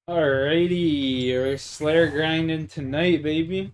Alrighty, we're Slayer grinding tonight, baby.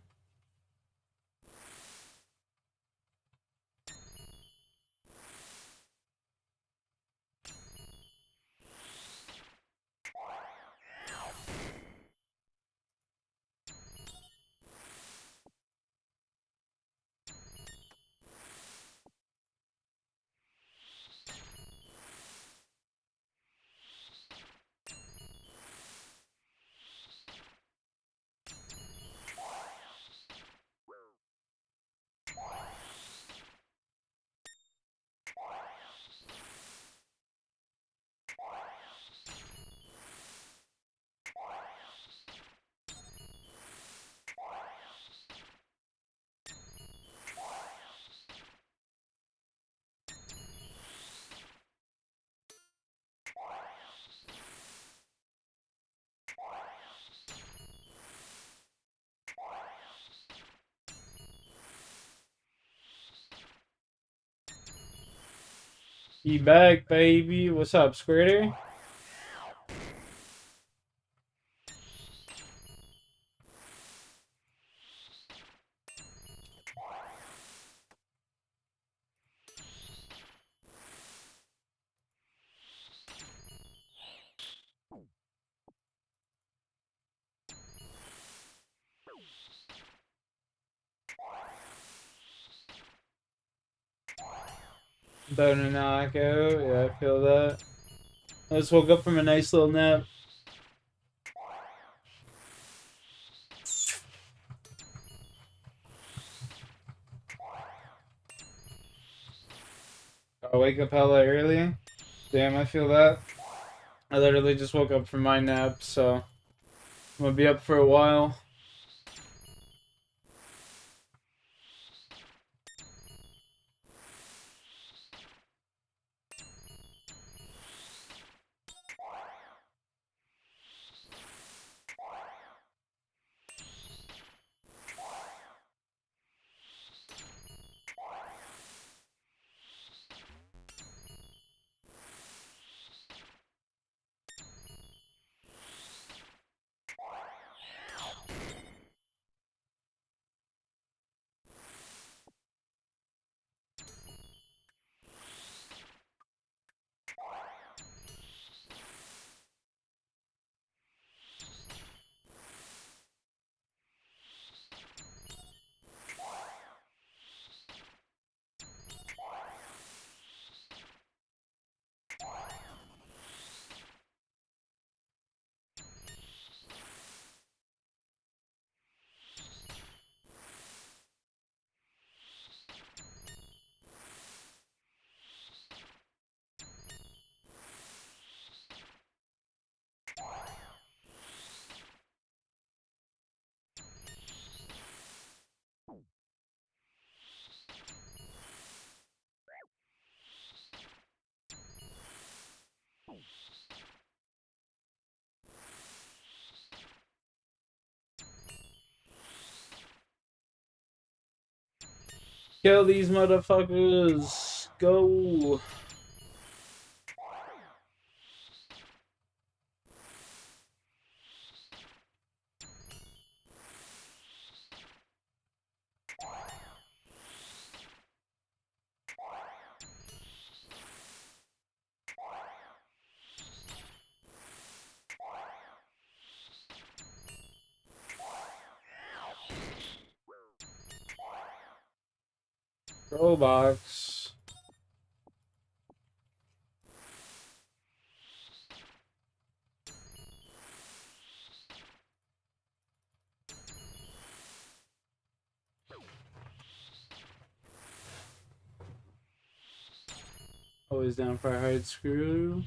You back, baby. What's up, Squirter? About to knock out. Yeah, I feel that. I just woke up from a nice little nap. I wake up hella early. Damn, I feel that. I literally just woke up from my nap, so I'm gonna be up for a while. Kill these motherfuckers. Go. Roblox. Always down for a hard screw.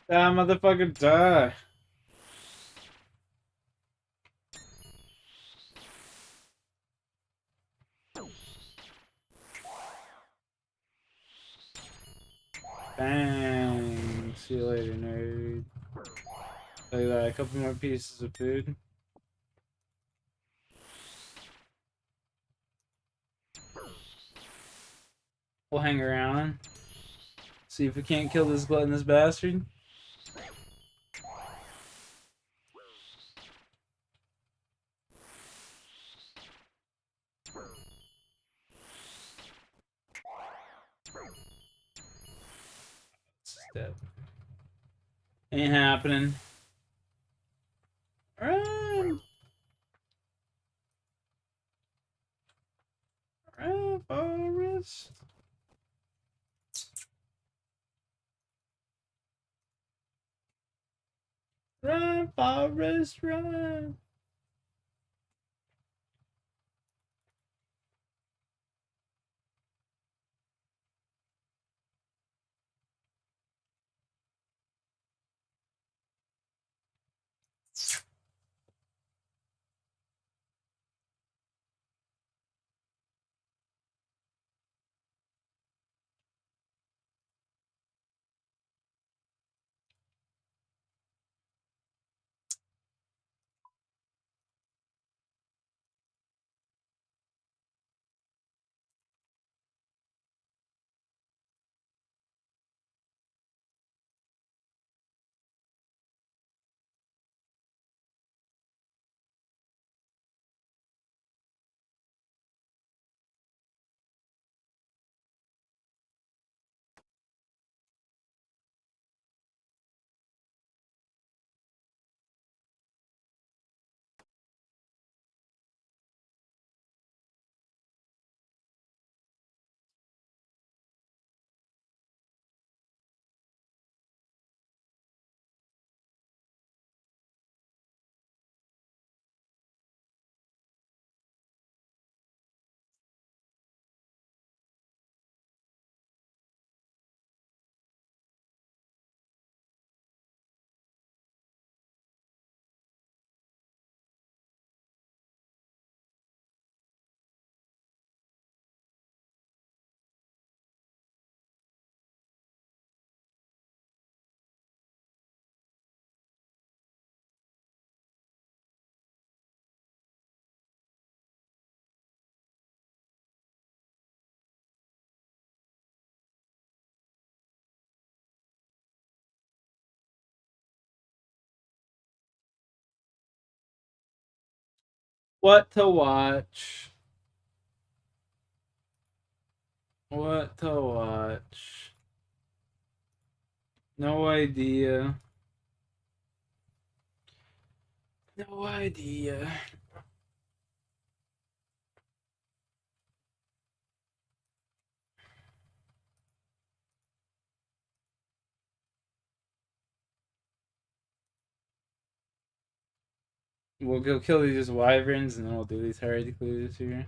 That motherfucker die. Bang. See you later, nerd. Look at that. A couple more pieces of food. We'll hang around. See if we can't kill this gluttonous bastard. Step. Ain't happening. Run! Run, Forrest! Run, Forrest, run! What to watch? What to watch? No idea. No idea. We'll go kill these wyverns and then we'll do these hierarchy clues here.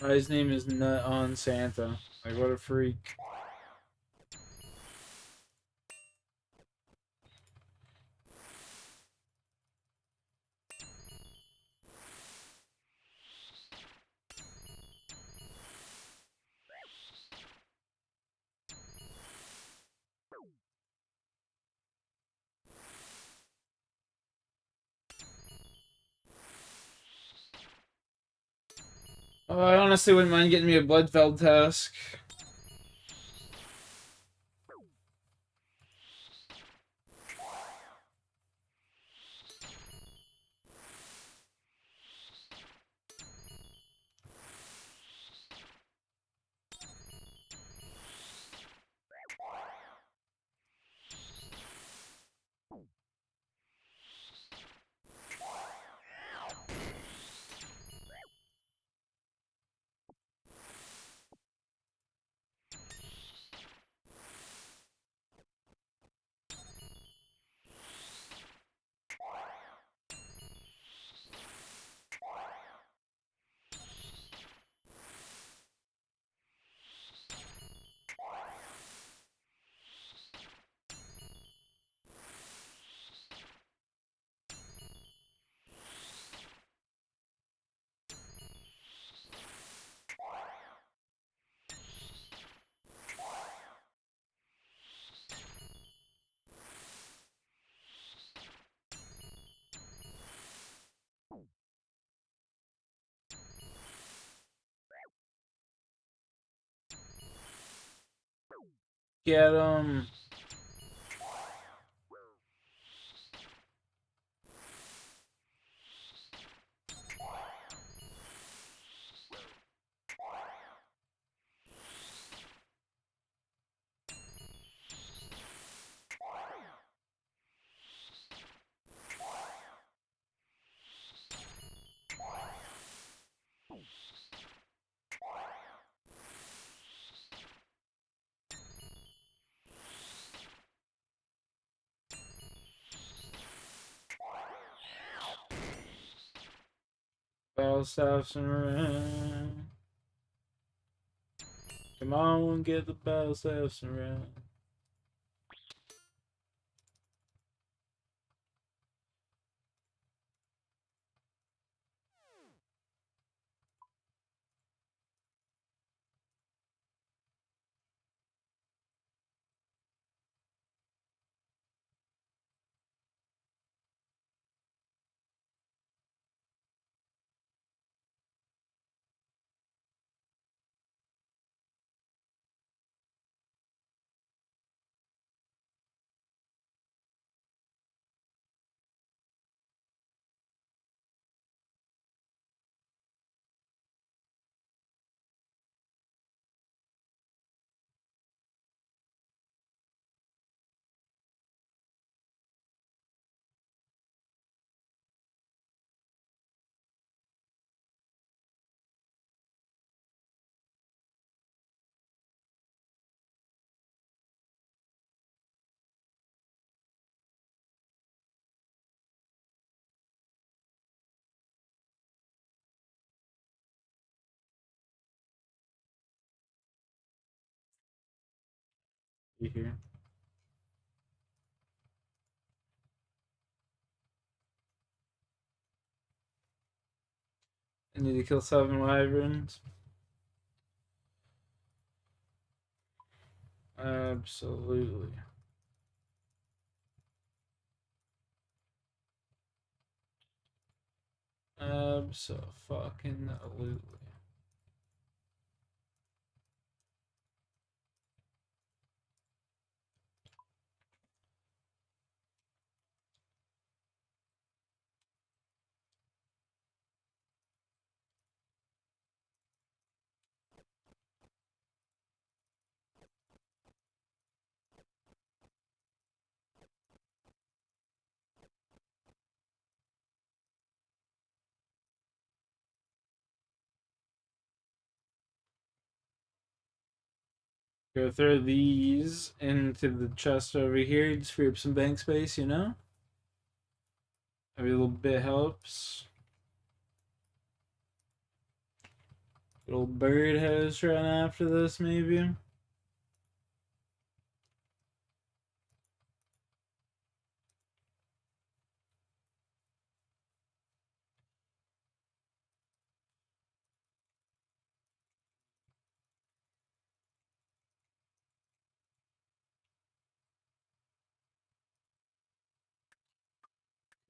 His name is Nut on Santa. Like, what a freak. Oh, I honestly wouldn't mind getting me a Bloodfeld task. Get him. Ball stops around. Come on, get the ball stops around. You here? I need to kill 7 wyverns. Absolutely. Abso-fucking-lutely. Go throw these into the chest over here. Just free up some bank space, you know? Every little bit helps. Little birdhouse run after this, maybe.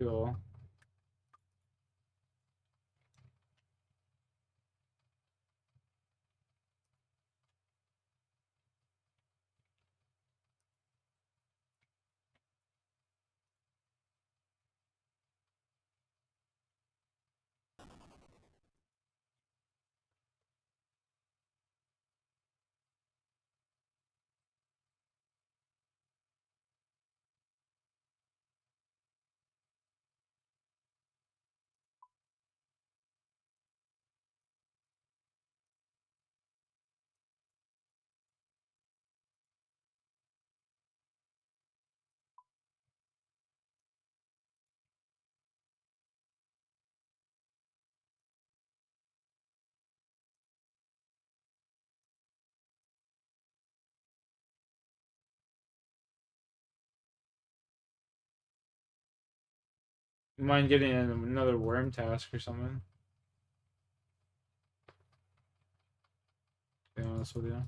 Cool. Mind getting another worm task or something? To be honest with you.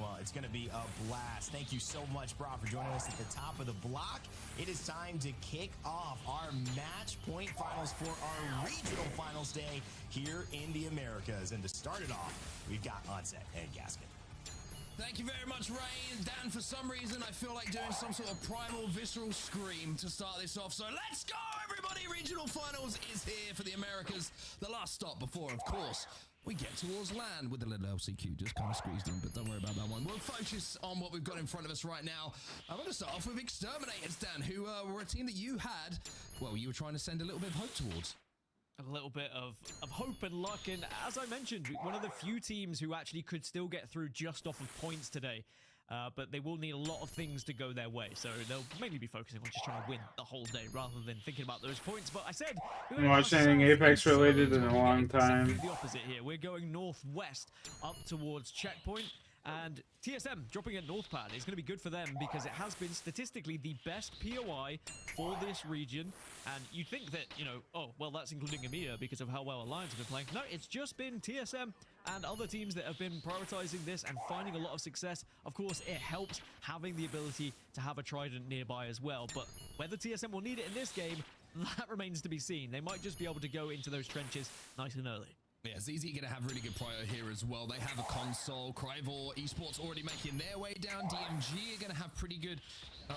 Well, it's going to be a blast. Thank you so much, Brock, for joining us at the top of the block. It is time to kick off our match point finals for our regional finals day here in the Americas. And to start it off, we've got Onset and Gasket. Thank you very much, Ray. Dan, for some reason, I feel like doing some sort of primal, visceral scream to start this off. So let's go, everybody! Regional Finals is here for the Americas. The last stop before, of course, we get towards land with a little LCQ just kind of squeezed in, but don't worry about that one. We'll focus on what we've got in front of us right now. I'm going to start off with Exterminators, Dan, who were a team that you had, well, you were trying to send a little bit of hope towards. A little bit of hope and luck, and as I mentioned, one of the few teams who actually could still get through just off of points today. But they will need a lot of things to go their way, so they'll mainly be focusing on just trying to win the whole day rather than thinking about those points. But I said I haven't watched anything Apex related in a long time. The opposite here. We're going northwest up towards checkpoint. And TSM dropping at Northpad is going to be good for them because it has been statistically the best POI for this region. And you'd think that, you know, oh, well, that's including EMEA because of how well Alliance have been playing. No, it's just been TSM and other teams that have been prioritizing this and finding a lot of success. Of course, it helps having the ability to have a Trident nearby as well. But whether TSM will need it in this game, that remains to be seen. They might just be able to go into those trenches nice and early. Yeah, ZZ going to have really good prior here as well. They have a console. Cryvor Esports already making their way down. DMG are going to have pretty good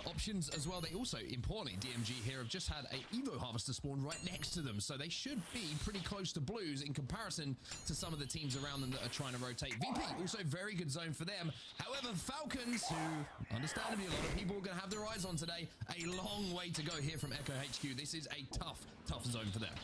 options as well. They also, importantly, DMG here have just had a Evo Harvester spawn right next to them. So they should be pretty close to Blues in comparison to some of the teams around them that are trying to rotate. VP, also very good zone for them. However, Falcons, who understandably a lot of people are going to have their eyes on today, a long way to go here from Echo HQ. This is a tough zone for them.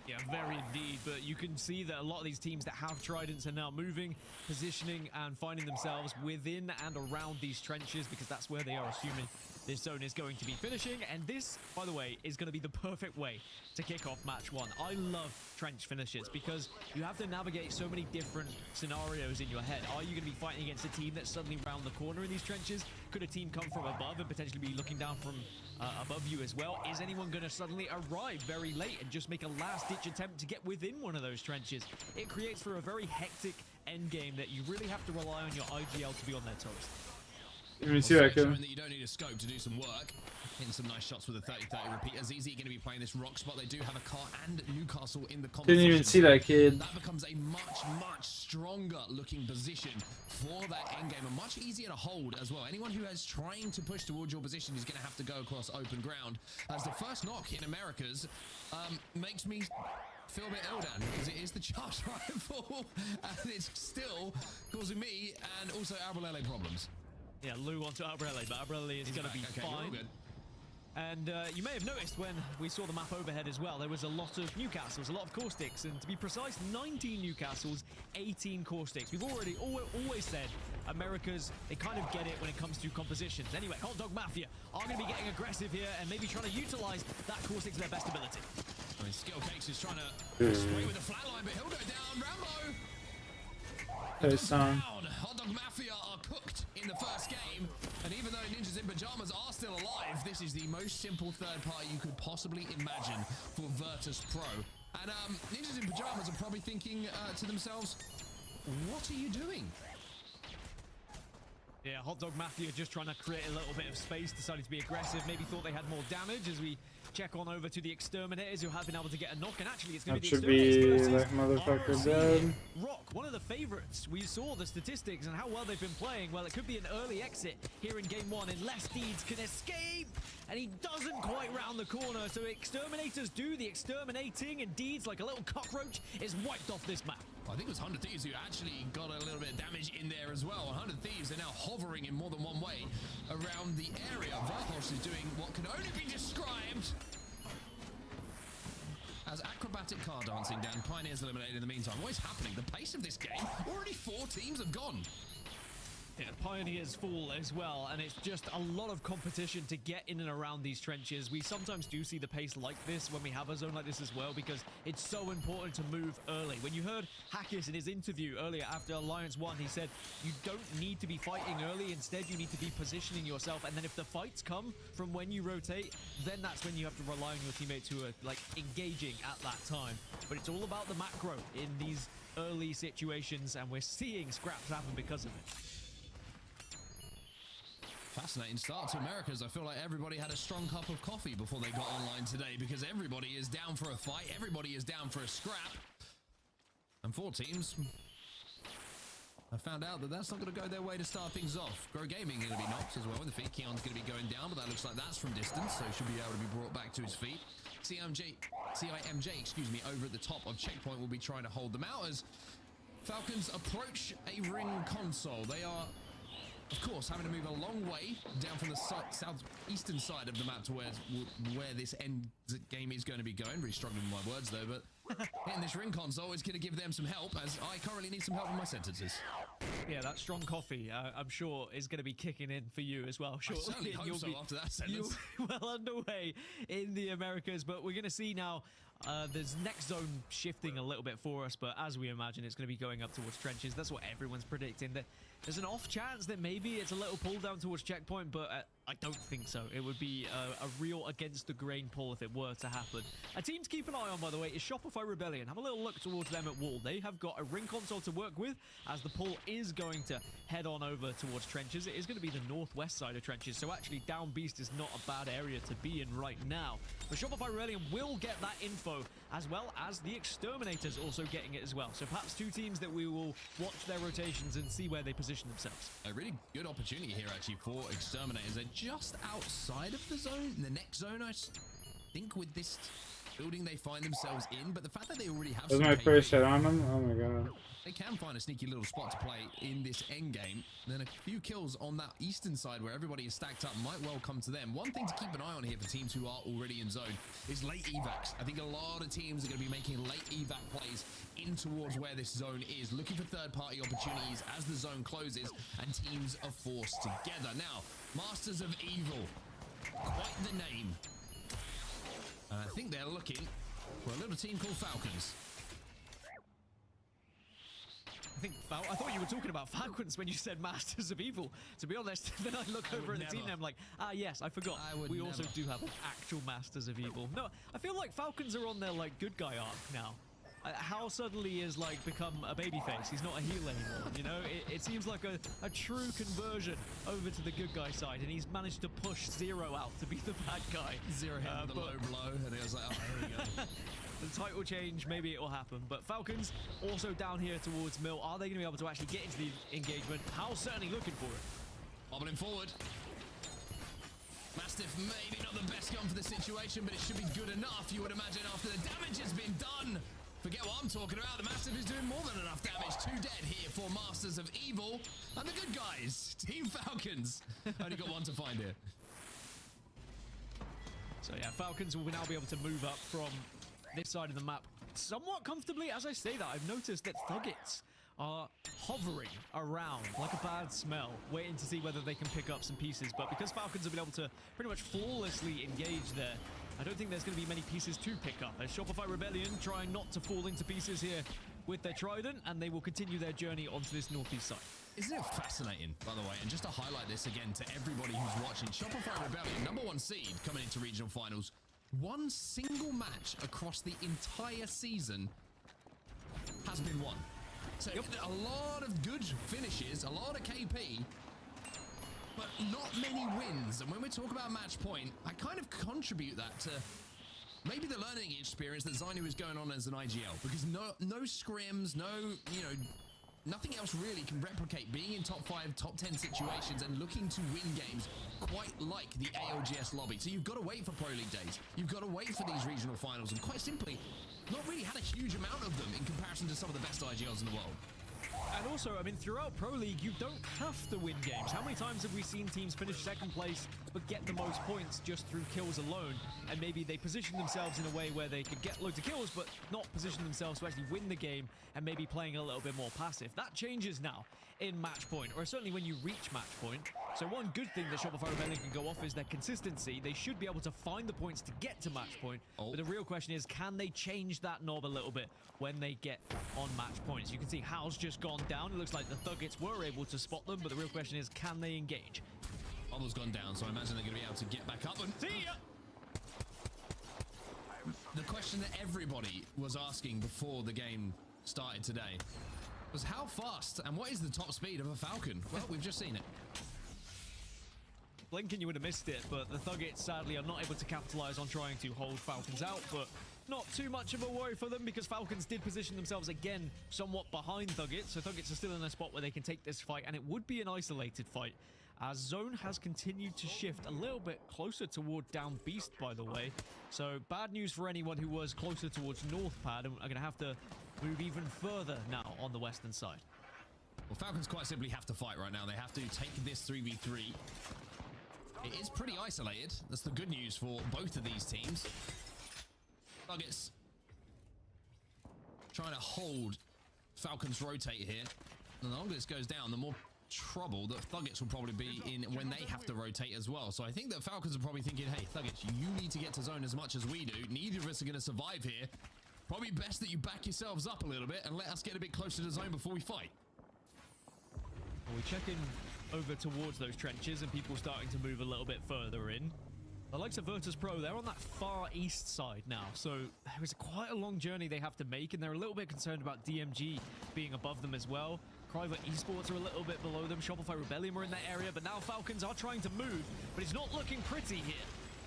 Yeah, very indeed, but you can see that a lot of these teams that have Tridents are now moving, positioning, and finding themselves within and around these trenches because that's where they are assuming this zone is going to be finishing. And this, by the way, is going to be the perfect way to kick off match one. I love trench finishes because you have to navigate so many different scenarios in your head. Are you going to be fighting against a team that's suddenly round the corner in these trenches? Could a team come from above and potentially be looking down from above you as well? Is anyone going to suddenly arrive very late and just make a last-ditch attempt to get within one of those trenches? It creates for a very hectic endgame that you really have to rely on your IGL to be on their toes. Let me see what I can. That you don't need a scope to do some work. Hitting some nice shots with a 30-30 repeat. ZZ going to be playing this rock spot. They do have a car and Newcastle in the competition. Didn't even see that kid. That becomes a much stronger looking position for that endgame and much easier to hold as well. Anyone who is trying to push towards your position is going to have to go across open ground. As the first knock in Americas makes me feel a bit ill down because it is the charge rifle and it's still causing me and also Albrelele problems. Yeah, Lou onto Albrelele, but Albrelele is going to be fine. And you may have noticed when we saw the map overhead as well, there was a lot of Newcastles, a lot of Caustics, and to be precise, 19 Newcastles, 18 Caustics. We've already always said Americas, they kind of get it when it comes to compositions. Anyway, Hot Dog Mafia are going to be getting aggressive here and maybe trying to utilize that Caustic to their best ability. I mean, Skill Cakes is trying to spray with a flatline, but he'll go down. Rambo! Down. Hot Dog Mafia are cooked in the first game, and even though Ninjas in Pajamas are still alive, this is the most simple third party you could possibly imagine for Virtus Pro. And Ninjas in Pajamas are probably thinking to themselves, what are you doing? Yeah, Hot Dog Mafia just trying to create a little bit of space, decided to be aggressive, maybe thought they had more damage as we check on over to the Exterminators who have been able to get a knock, and actually it's going to be the Exterminators like motherfucker dead. Rock, one of the favorites. We saw the statistics and how well they've been playing. Well, it could be an early exit here in game one unless Deeds can escape, and he doesn't quite round the corner, so Exterminators do the exterminating, and Deeds, like a little cockroach, is wiped off this map. Well, I think it was 100 Thieves who actually got a little bit of damage in there as well. 100 Thieves are now hovering in more than one way around the area. Varhos is doing what can only be described as acrobatic car dancing down. Pioneers eliminated in the meantime. What is happening? The pace of this game, already 4 teams have gone. Yeah, Pioneers fall as well, and it's just a lot of competition to get in and around these trenches. We sometimes do see the pace like this when we have a zone like this as well, because it's so important to move early. When you heard Hackis in his interview earlier after Alliance 1, he said, you don't need to be fighting early, instead you need to be positioning yourself, and then if the fights come from when you rotate, then that's when you have to rely on your teammates who are like engaging at that time. But it's all about the macro in these early situations, and we're seeing scraps happen because of it. Fascinating start to Americas. I feel like everybody had a strong cup of coffee before they got online today because everybody is down for a fight. Everybody is down for a scrap. And 4 teams have found out that that's not going to go their way to start things off. Grow Gaming going to be knocked as well in the feet. Keon's going to be going down, but that looks like that's from distance, so he should be able to be brought back to his feet. CIMJ, over at the top of Checkpoint will be trying to hold them out as Falcons approach a ring console. They are, of course, having to move a long way down from the southeastern side of the map to where this end game is going to be going. Really struggling with my words though, but hitting this ring console is going to give them some help, as I currently need some help with my sentences. Yeah, that strong coffee, I'm sure, is going to be kicking in for you as well. Sure. I certainly hope so after that sentence. You're well underway in the Americas, but we're going to see now there's next zone shifting a little bit for us, but as we imagine, it's going to be going up towards trenches. That's what everyone's predicting. That There's an off chance that maybe it's a little pull down towards checkpoint, but I don't think so. It would be a real against the grain pull if it were to happen. A team to keep an eye on, by the way, is Shopify Rebellion. Have a little look towards them at wall. They have got a ring console to work with, as the pull is going to head on over towards trenches. It is going to be the northwest side of trenches, so actually down beast is not a bad area to be in right now. But Shopify Rebellion will get that info, as well as the Exterminators also getting it as well. So perhaps two teams that we will watch their rotations and see where they position themselves. A really good opportunity here, actually, for Exterminators. They're just outside of the zone, the next zone, I think, with this building they find themselves in. But the fact that they already have That was some my KP, first hit on him. Oh my god. they can find a sneaky little spot to play in this end game. Then a few kills on that eastern side where everybody is stacked up might well come to them. One thing to keep an eye on here for teams who are already in zone is late evacs. I think a lot of teams are going to be making late evac plays in towards where this zone is, looking for third-party opportunities as the zone closes and teams are forced together. Now, Masters of Evil, quite the name. And I think they're looking for a little team called Falcons. I thought you were talking about Falcons when you said Masters of Evil, to be honest. Then I look over at the team and I'm like, ah yes, I forgot. We also do have an actual Masters of Evil. No, I feel like Falcons are on their like good guy arc now. How suddenly is like become a babyface? He's not a heel anymore, you know? It seems like a true conversion over to the good guy side, and he's managed to push Zero out to be the bad guy. Zero hit with a low blow, and he was like, oh, here we go. The title change, maybe it will happen. But Falcons also down here towards Mill. Are they going to be able to actually get into the engagement? How's certainly looking for it. Hobbling forward. Mastiff maybe not the best gun for the situation, but it should be good enough, you would imagine, after the damage has been done. Forget what I'm talking about. The Mastiff is doing more than enough damage. 2 dead here for Masters of Evil. And the good guys, Team Falcons. Only got one to find here. So yeah, Falcons will now be able to move up from this side of the map somewhat comfortably. As I say that, I've noticed that Thuggets are hovering around like a bad smell, waiting to see whether they can pick up some pieces. But because Falcons have been able to pretty much flawlessly engage there, I don't think there's going to be many pieces to pick up. As Shopify Rebellion trying not to fall into pieces here with their Trident, and they will continue their journey onto this northeast side. Isn't it fascinating, by the way, and just to highlight this again to everybody who's watching, Shopify Rebellion, #1 seed coming into regional finals, one single match across the entire season has been won. So a lot of good finishes, a lot of KP, but not many wins. And when we talk about match point, I kind of contribute that to maybe the learning experience that Zainu is going on as an IGL, because no scrims, nothing else really can replicate being in top 5, top 10 situations and looking to win games quite like the ALGS lobby. So you've got to wait for Pro League days. You've got to wait for these regional finals, and quite simply, not really had a huge amount of them in comparison to some of the best IGLs in the world. And also, I mean, throughout Pro League, you don't have to win games. How many times have we seen teams finish second place but get the most points just through kills alone? And maybe they position themselves in a way where they could get loads of kills but not position themselves to actually win the game and maybe playing a little bit more passive. That changes now in match point, or certainly when you reach match point. So one good thing that Shopify Rebellion can go off is their consistency. They should be able to find the points to get to match point. But the real question is, can they change that knob a little bit when they get on match points? You can see Hal's just gone down. It looks like the Thuggets were able to spot them, but the real question is, can they engage? Bubbles gone down, so I imagine they're going to be able to get back up. And see ya! The question that everybody was asking before the game started today was how fast and what is the top speed of a Falcon? Well, we've just seen it. Blinking, you would have missed it, but the Thuggets sadly are not able to capitalize on trying to hold Falcons out, but not too much of a worry for them because Falcons did position themselves again somewhat behind Thuggets, so Thuggets are still in a spot where they can take this fight, and it would be an isolated fight, as Zone has continued to shift a little bit closer toward Down Beast, by the way. So bad news for anyone who was closer towards North Pad, and are going to have to move even further now on the western side. Well, Falcons quite simply have to fight right now. They have to take this 3v3. It is pretty isolated. That's the good news for both of these teams. Nuggets trying to hold Falcons rotate here. And the longer this goes down, the more trouble that Thuggets will probably be in when they have to rotate as well. So I think that Falcons are probably thinking, hey, Thuggets, you need to get to zone as much as we do. Neither of us are going to survive here. Probably best that you back yourselves up a little bit and let us get a bit closer to zone before we fight. We check in over towards those trenches and people starting to move a little bit further in. The likes of Virtus Pro, they're on that far east side now, so there is quite a long journey they have to make, and they're a little bit concerned about DMG being above them as well. Private Esports are a little bit below them. Shopify Rebellion were in that area, but now Falcons are trying to move, but it's not looking pretty here.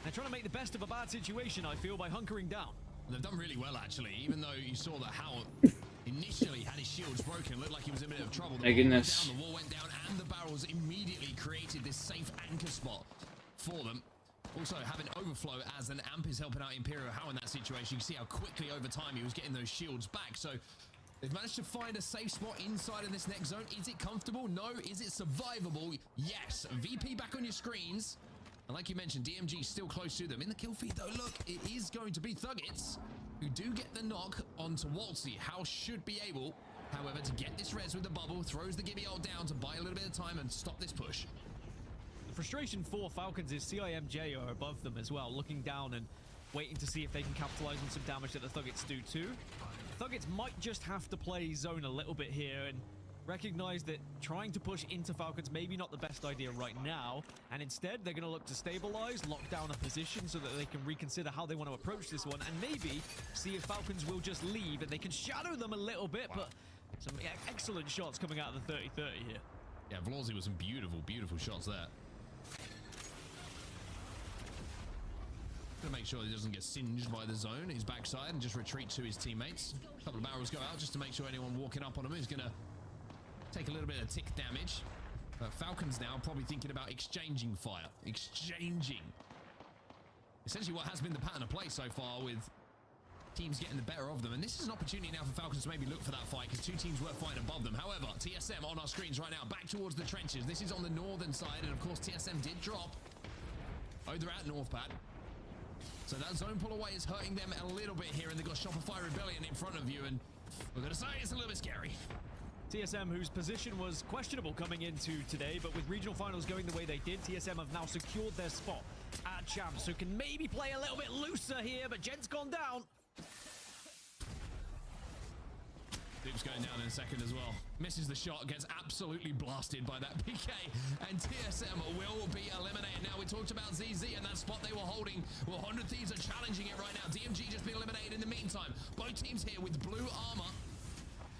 They're trying to make the best of a bad situation, I feel, by hunkering down. They've done really well, actually, even though you saw that Howard initially had his shields broken, looked like he was in a bit of trouble. My goodness. The wall went down, and the barrels immediately created this safe anchor spot for them. Also, having overflow as an amp is helping out Imperial How in that situation. You can see how quickly over time he was getting those shields back. So they've managed to find a safe spot inside of this next zone. Is it comfortable? No. Is it survivable? Yes. VP back on your screens. And like you mentioned, DMG still close to them. In the kill feed, though, look, it is going to be Thuggets who do get the knock onto Waltzy. How should be able, however, to get this res with the bubble, throws the Gibby ult down to buy a little bit of time and stop this push. Frustration for Falcons is CIMJ are above them as well, looking down and waiting to see if they can capitalize on some damage that the Thuggets do too. Thuggets might just have to play zone a little bit here and recognize that trying to push into Falcons maybe not the best idea right now, and instead they're going to look to stabilize, lock down a position so that they can reconsider how they want to approach this one, and maybe see if Falcons will just leave and they can shadow them a little bit. But some excellent shots coming out of the 30-30 here. Yeah, Vlorzi with some beautiful, beautiful shots there. Gonna make sure he doesn't get singed by the zone, his backside, and just retreat to his teammates. A couple of barrels go out just to make sure anyone walking up on him is gonna take a little bit of tick damage. But Falcons now probably thinking about exchanging fire. Exchanging. Essentially what has been the pattern of play so far, with teams getting the better of them. And this is an opportunity now for Falcons to maybe look for that fight, because two teams were fighting above them. However, TSM on our screens right now, back towards the trenches. This is on the northern side, and of course TSM did drop. Oh, they're at North Pad. So that zone pull away is hurting them a little bit here, and they've got Shopify Rebellion in front of you, and we're going to say it's a little bit scary. TSM, whose position was questionable coming into today, but with regional finals going the way they did, TSM have now secured their spot at champs, so can maybe play a little bit looser here, but Gent's gone down. Duke's going down in a second as well. Misses the shot, gets absolutely blasted by that PK, and TSM will be eliminated. Now, we talked about ZZ and that spot they were holding. Well, 100 Thieves are challenging it right now. DMG just been eliminated in the meantime. Both teams here with blue armor.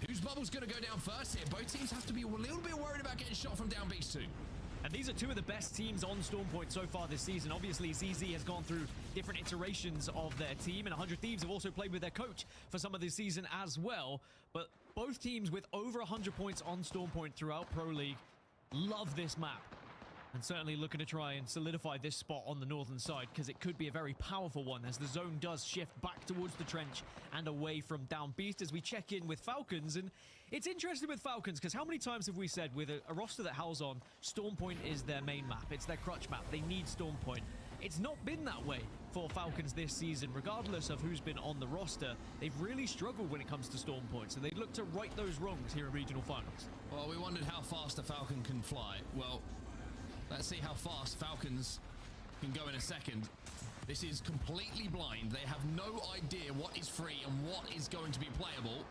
Whose bubble's going to go down first here? Both teams have to be a little bit worried about getting shot from down beast too. And these are two of the best teams on Stormpoint so far this season. Obviously, ZZ has gone through different iterations of their team, and 100 Thieves have also played with their coach for some of this season as well. But both teams with over 100 points on Stormpoint throughout Pro League love this map. And certainly looking to try and solidify this spot on the northern side, because it could be a very powerful one as the zone does shift back towards the trench and away from down beast as we check in with Falcons. And it's interesting with Falcons because how many times have we said with a roster that howls on, Stormpoint is their main map, it's their crutch map, they need Stormpoint. It's not been that way for Falcons this season. Regardless of who's been on the roster, they've really struggled when it comes to Stormpoint, so they'd look to right those wrongs here in regional finals. Well, we wondered how fast a Falcon can fly. Well, let's see how fast Falcons can go in a second. This is completely blind. They have no idea what is free and what is going to be playable.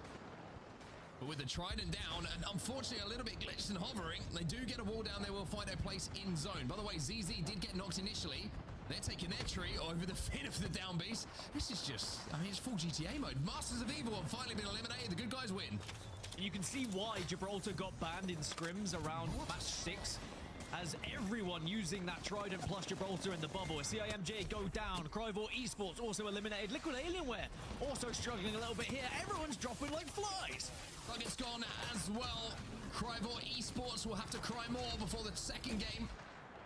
But with the Trident down, and unfortunately a little bit glitched and hovering, they do get a wall down. They will find a place in zone. By the way, ZZ did get knocked initially. They're taking their tree over the fin of the down beast. This is just, I mean, it's full GTA mode. Masters of Evil have finally been eliminated. The good guys win. You can see why Gibraltar got banned in scrims around match 6. As everyone using that Trident plus Gibraltar in the bubble. As CIMJ go down. Cryvor Esports also eliminated. Liquid Alienware also struggling a little bit here. Everyone's dropping like flies. Thuggets gone as well. Cryvor Esports will have to cry more before the second game,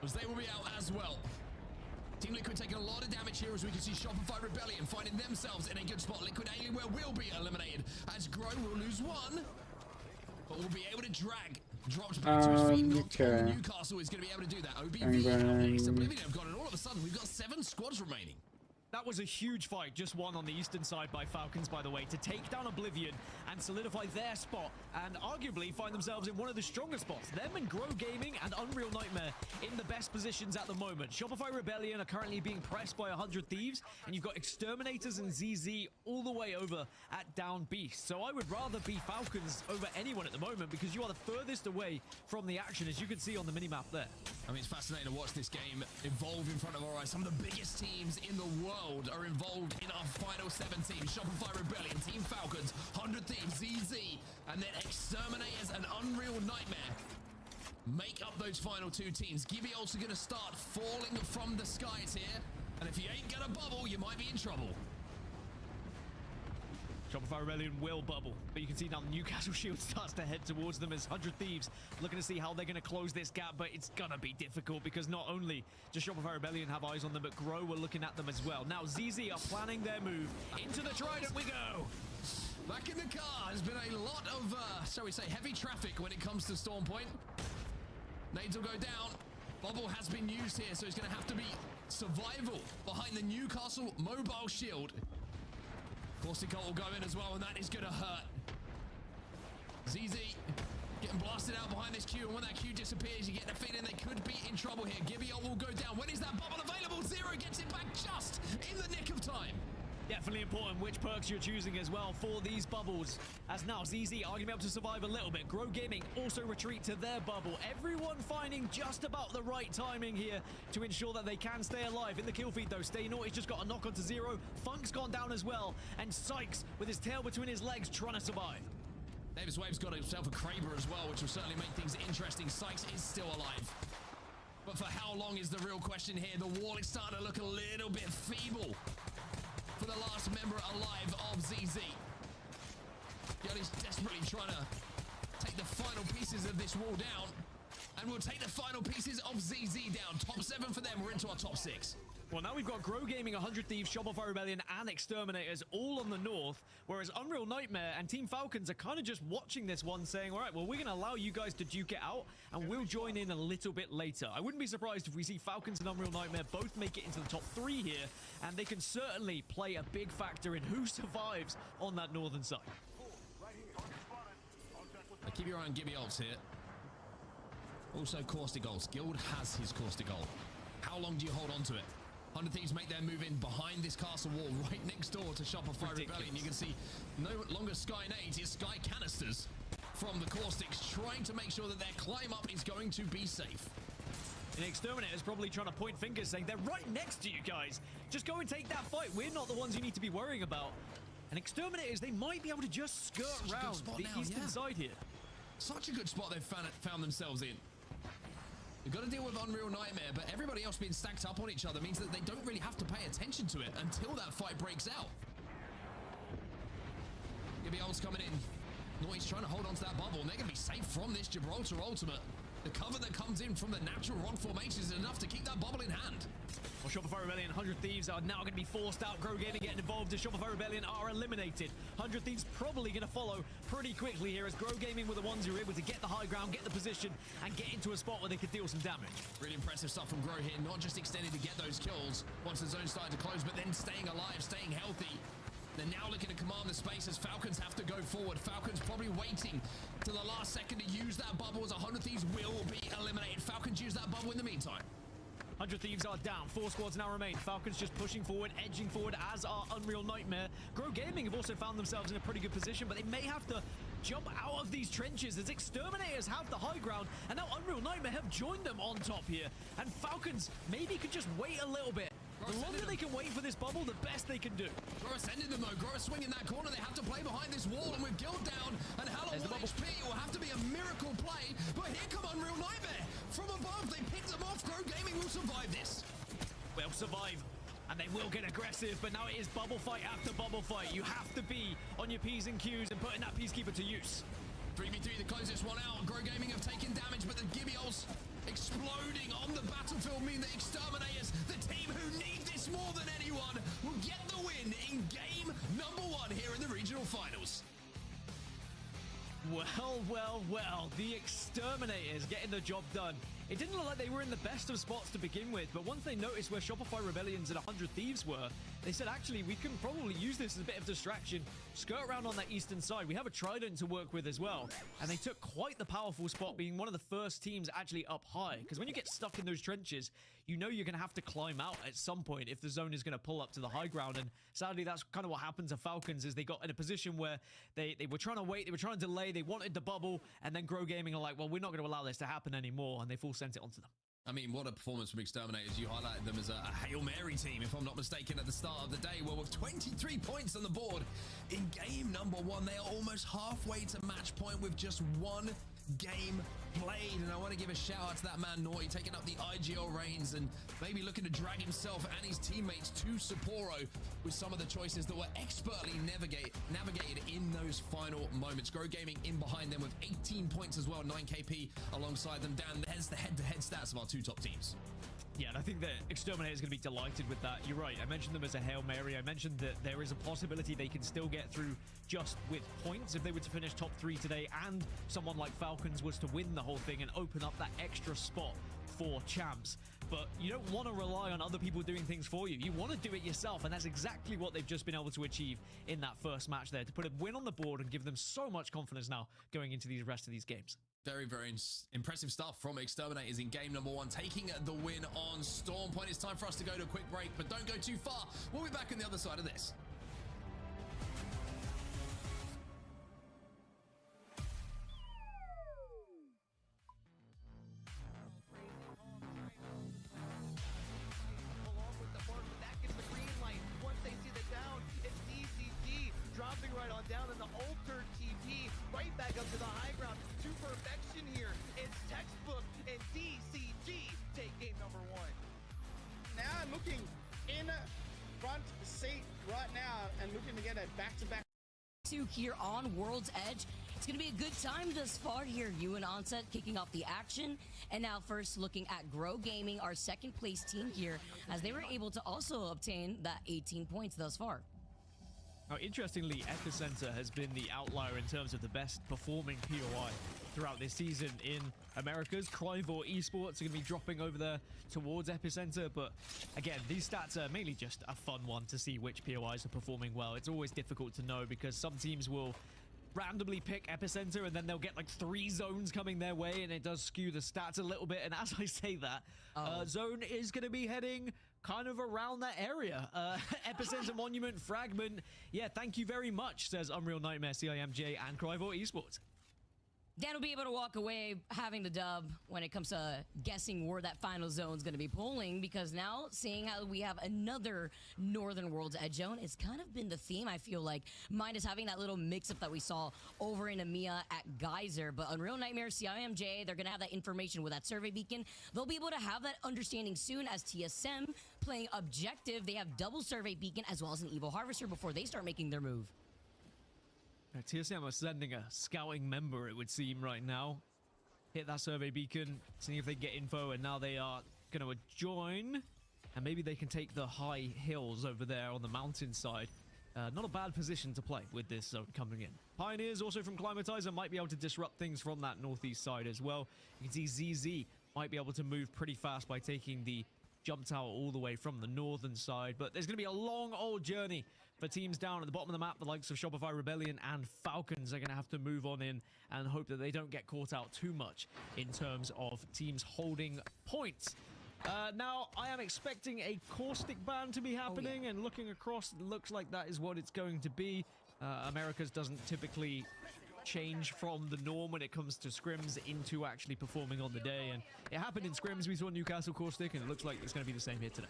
as they will be out as well. Team Liquid taking a lot of damage here, as we can see Shopify Rebellion finding themselves in a good spot. Liquid Alienware will be eliminated, as Grow will lose one, but will be able to drag. Dropped back to his feet, not okay. Newcastle is going to be able to do that. OBV, Ace Oblivion have got it. All of a sudden, we've got 7 squads remaining. That was a huge fight, just won on the eastern side by Falcons, by the way, to take down Oblivion and solidify their spot and arguably find themselves in one of the stronger spots. Them and Grow Gaming and Unreal Nightmare in the best positions at the moment. Shopify Rebellion are currently being pressed by 100 Thieves, and you've got Exterminators and ZZ all the way over at Down Beast. So I would rather be Falcons over anyone at the moment because you are the furthest away from the action, as you can see on the minimap there. I mean, it's fascinating to watch this game evolve in front of our eyes. Some of the biggest teams in the world are involved in our final 7 teams. Shopify Rebellion, Team Falcons, 100 Thieves, ZZ, and then Exterminators and Unreal Nightmare make up those final 2 teams. Gibby also going to start falling from the skies here, and if you ain't got a bubble, you might be in trouble. Shopify Rebellion will bubble, but you can see now the Newcastle Shield starts to head towards them as 100 Thieves looking to see how they're going to close this gap, but it's going to be difficult because not only does Shopify Rebellion have eyes on them, but Grow are looking at them as well. Now ZZ are planning their move. Into the Trident we go! Back in the car has been a lot of, shall we say, heavy traffic when it comes to Storm Point. Nades will go down. Bubble has been used here, so it's going to have to be survival behind the Newcastle Mobile Shield. Caustic Cult will go in as well, and that is going to hurt. ZZ getting blasted out behind this queue, and when that queue disappears, you get the feeling they could be in trouble here. Gibeon will go down. When is that bubble available? Zero gets it back just in the nick of time. Definitely important which perks you're choosing as well for these bubbles. As now ZZ are going to be able to survive a little bit. Grow Gaming also retreat to their bubble. Everyone finding just about the right timing here to ensure that they can stay alive. In the kill feed though, Stay Naughty's just got a knock onto Zero. Funk's gone down as well. And Sykes with his tail between his legs trying to survive. Davis Wave's got himself a Kraber as well, which will certainly make things interesting. Sykes is still alive. But for how long is the real question here? The wall is starting to look a little bit feeble for the last member alive of ZZ. Yodi's desperately trying to take the final pieces of this wall down, and we'll take the final pieces of ZZ down. Top 7 for them. We're into our top 6. Well, now we've got Grow Gaming, 100 Thieves, Shopify Rebellion, and Exterminators all on the north, whereas Unreal Nightmare and Team Falcons are kind of just watching this one, saying, all right, well, we're going to allow you guys to duke it out, and we'll join in a little bit later. I wouldn't be surprised if we see Falcons and Unreal Nightmare both make it into the top 3 here, and they can certainly play a big factor in who survives on that northern side. Now keep your eye on Gibby ults here. Also, Caustic ults. Guild has his Caustic ult. How long do you hold on to it? 100 Thieves make their move in behind this castle wall right next door to Shopify Rebellion. You can see no longer Sky Nades, it's Sky Canisters from the Caustics, trying to make sure that their climb up is going to be safe. And Exterminator's probably trying to point fingers, saying they're right next to you guys. Just go and take that fight. We're not the ones you need to be worrying about. And Exterminators, they might be able to just skirt around the eastern side here. Such a good spot they've found themselves in. You've got to deal with Unreal Nightmare, but everybody else being stacked up on each other means that they don't really have to pay attention to it until that fight breaks out. Gibby ult's coming in. Naughty's trying to hold on to that bubble, and they're going to be safe from this Gibraltar ultimate. The cover that comes in from the natural rock formations is enough to keep that bubble in hand. Well, Shopify Rebellion, 100 Thieves are now going to be forced out. Grow Gaming getting involved as Shopify Rebellion are eliminated. 100 Thieves probably going to follow pretty quickly here as Grow Gaming were the ones who were able to get the high ground, get the position, and get into a spot where they could deal some damage. Really impressive stuff from Grow here, not just extending to get those kills once the zone started to close, but then staying alive, staying healthy. They're now looking to command the space as Falcons have to go forward. Falcons probably waiting to the last second to use that bubble as 100 Thieves will be eliminated. Falcons use that bubble in the meantime. 100 Thieves are down. 4 squads now remain. Falcons just pushing forward, edging forward, as are Unreal Nightmare. Grow Gaming have also found themselves in a pretty good position, but they may have to jump out of these trenches as Exterminators have the high ground, and now Unreal Nightmare have joined them on top here. And Falcons maybe could just wait a little bit. The longer they can wait for this bubble, the best they can do. Grower sending them though. Grower swinging that corner. They have to play behind this wall, and with Guild down and Hello 1 HP, it will have to be a miracle play. But here come Unreal Nightmare. From above, they pick them off. Grow Gaming will survive this. Will survive, and they will get aggressive, but now it is bubble fight after bubble fight. You have to be on your P's and Q's and putting that Peacekeeper to use. 3v3 to close this one out. Grow Gaming have taken damage, but the Gibbios exploding on the battlefield mean that Exterminators, the team who need this more than anyone, will get the win in game number 1 here in the regional finals. Well, well, well, the Exterminators getting the job done it didn't look like they were in the best of spots to begin with, but once they noticed where Shopify Rebellions and 100 Thieves were, they said, actually, we can probably use this as a bit of distraction, skirt around on that eastern side. We have a Trident to work with as well, and they took quite the powerful spot, being one of the first teams actually up high, because when you get stuck in those trenches, you know you're going to have to climb out at some point if the zone is going to pull up to the high ground, and sadly, that's kind of what happened to Falcons, is they got in a position where they were trying to wait, they were trying to delay, they wanted the bubble, and then Grow Gaming are like, well, we're not going to allow this to happen anymore, and they full sent it onto them. I mean, what a performance from Exterminators. You highlighted them as a Hail Mary team, if I'm not mistaken, at the start of the day. Well, with 23 points on the board in game number 1, they are almost halfway to match point with just one game played. And I want to give a shout out to that man Naughty, taking up the IGL reins and maybe looking to drag himself and his teammates to Sapporo with some of the choices that were expertly navigated in those final moments. Grow Gaming in behind them with 18 points as well, 9KP alongside them. Dan, there's the head-to-head stats of our two top teams. Yeah, and I think that Exterminator is going to be delighted with that. You're right. I mentioned them as a Hail Mary. I mentioned that there is a possibility they can still get through just with points if they were to finish top 3 today, and someone like Falcons was to win the whole thing and open up that extra spot for champs. But you don't want to rely on other people doing things for you. You want to do it yourself, and that's exactly what they've just been able to achieve in that first match there, to put a win on the board and give them so much confidence now going into the rest of these games. Very, very impressive stuff from Exterminators in game number 1, taking the win on Storm Point. It's time for us to go to a quick break, but don't go too far. We'll be back on the other side of this. Along with the mark, but that gets the green light. Once they see the down, it's DCG dropping right on down, and the altered TP right back up to the high ground to perfection here. It's textbook, and DCG take game number 1. Now I'm looking in front seat right now and looking to get a back-to-back. Here on World's Edge. It's going to be a good time thus far here. You and Onset kicking off the action. And now first looking at Grow Gaming, our second place team here, as they were able to also obtain that 18 points thus far. Now, interestingly, Epicenter has been the outlier in terms of the best performing POI throughout this season in Americas. Cryvor Esports are going to be dropping over there towards Epicenter, but again, these stats are mainly just a fun one to see which POIs are performing well. It's always difficult to know because some teams will randomly pick Epicenter and then they'll get like 3 zones coming their way, and it does skew the stats a little bit. And as I say that, zone is going to be heading kind of around that area. Epicenter, Monument, Fragment. Yeah, thank you very much, says Unreal Nightmare, CIMJ, and Cryvor Esports. Dan will be able to walk away having the dub when it comes to guessing where that final zone is going to be pulling, because now seeing how we have another Northern World's Edge zone, it's kind of been the theme, I feel like, minus having that little mix-up that we saw over in EMEA at Geyser. But Unreal Nightmare, CIMJ, they're going to have that information with that survey beacon. They'll be able to have that understanding soon, as TSM playing Objective. They have double survey beacon as well as an Evo Harvester before they start making their move. TSM are sending a scouting member, it would seem, right now. Hit that survey beacon, seeing if they get info, and now they are going to join. And maybe they can take the high hills over there on the mountainside. Not a bad position to play with this zone coming in. Pioneers, also from Climatizer, might be able to disrupt things from that northeast side as well. You can see ZZ might be able to move pretty fast by taking the jump tower all the way from the northern side. But there's going to be a long old journey for teams down at the bottom of the map. The likes of Shopify Rebellion and Falcons are going to have to move on in and hope that they don't get caught out too much in terms of teams holding points. Now, I am expecting a caustic ban to be happening, and looking across, looks like that is what it's going to be. Americas doesn't typically change from the norm when it comes to scrims into actually performing on the day, and it happened in scrims. We saw Newcastle caustic, and it looks like it's going to be the same here today.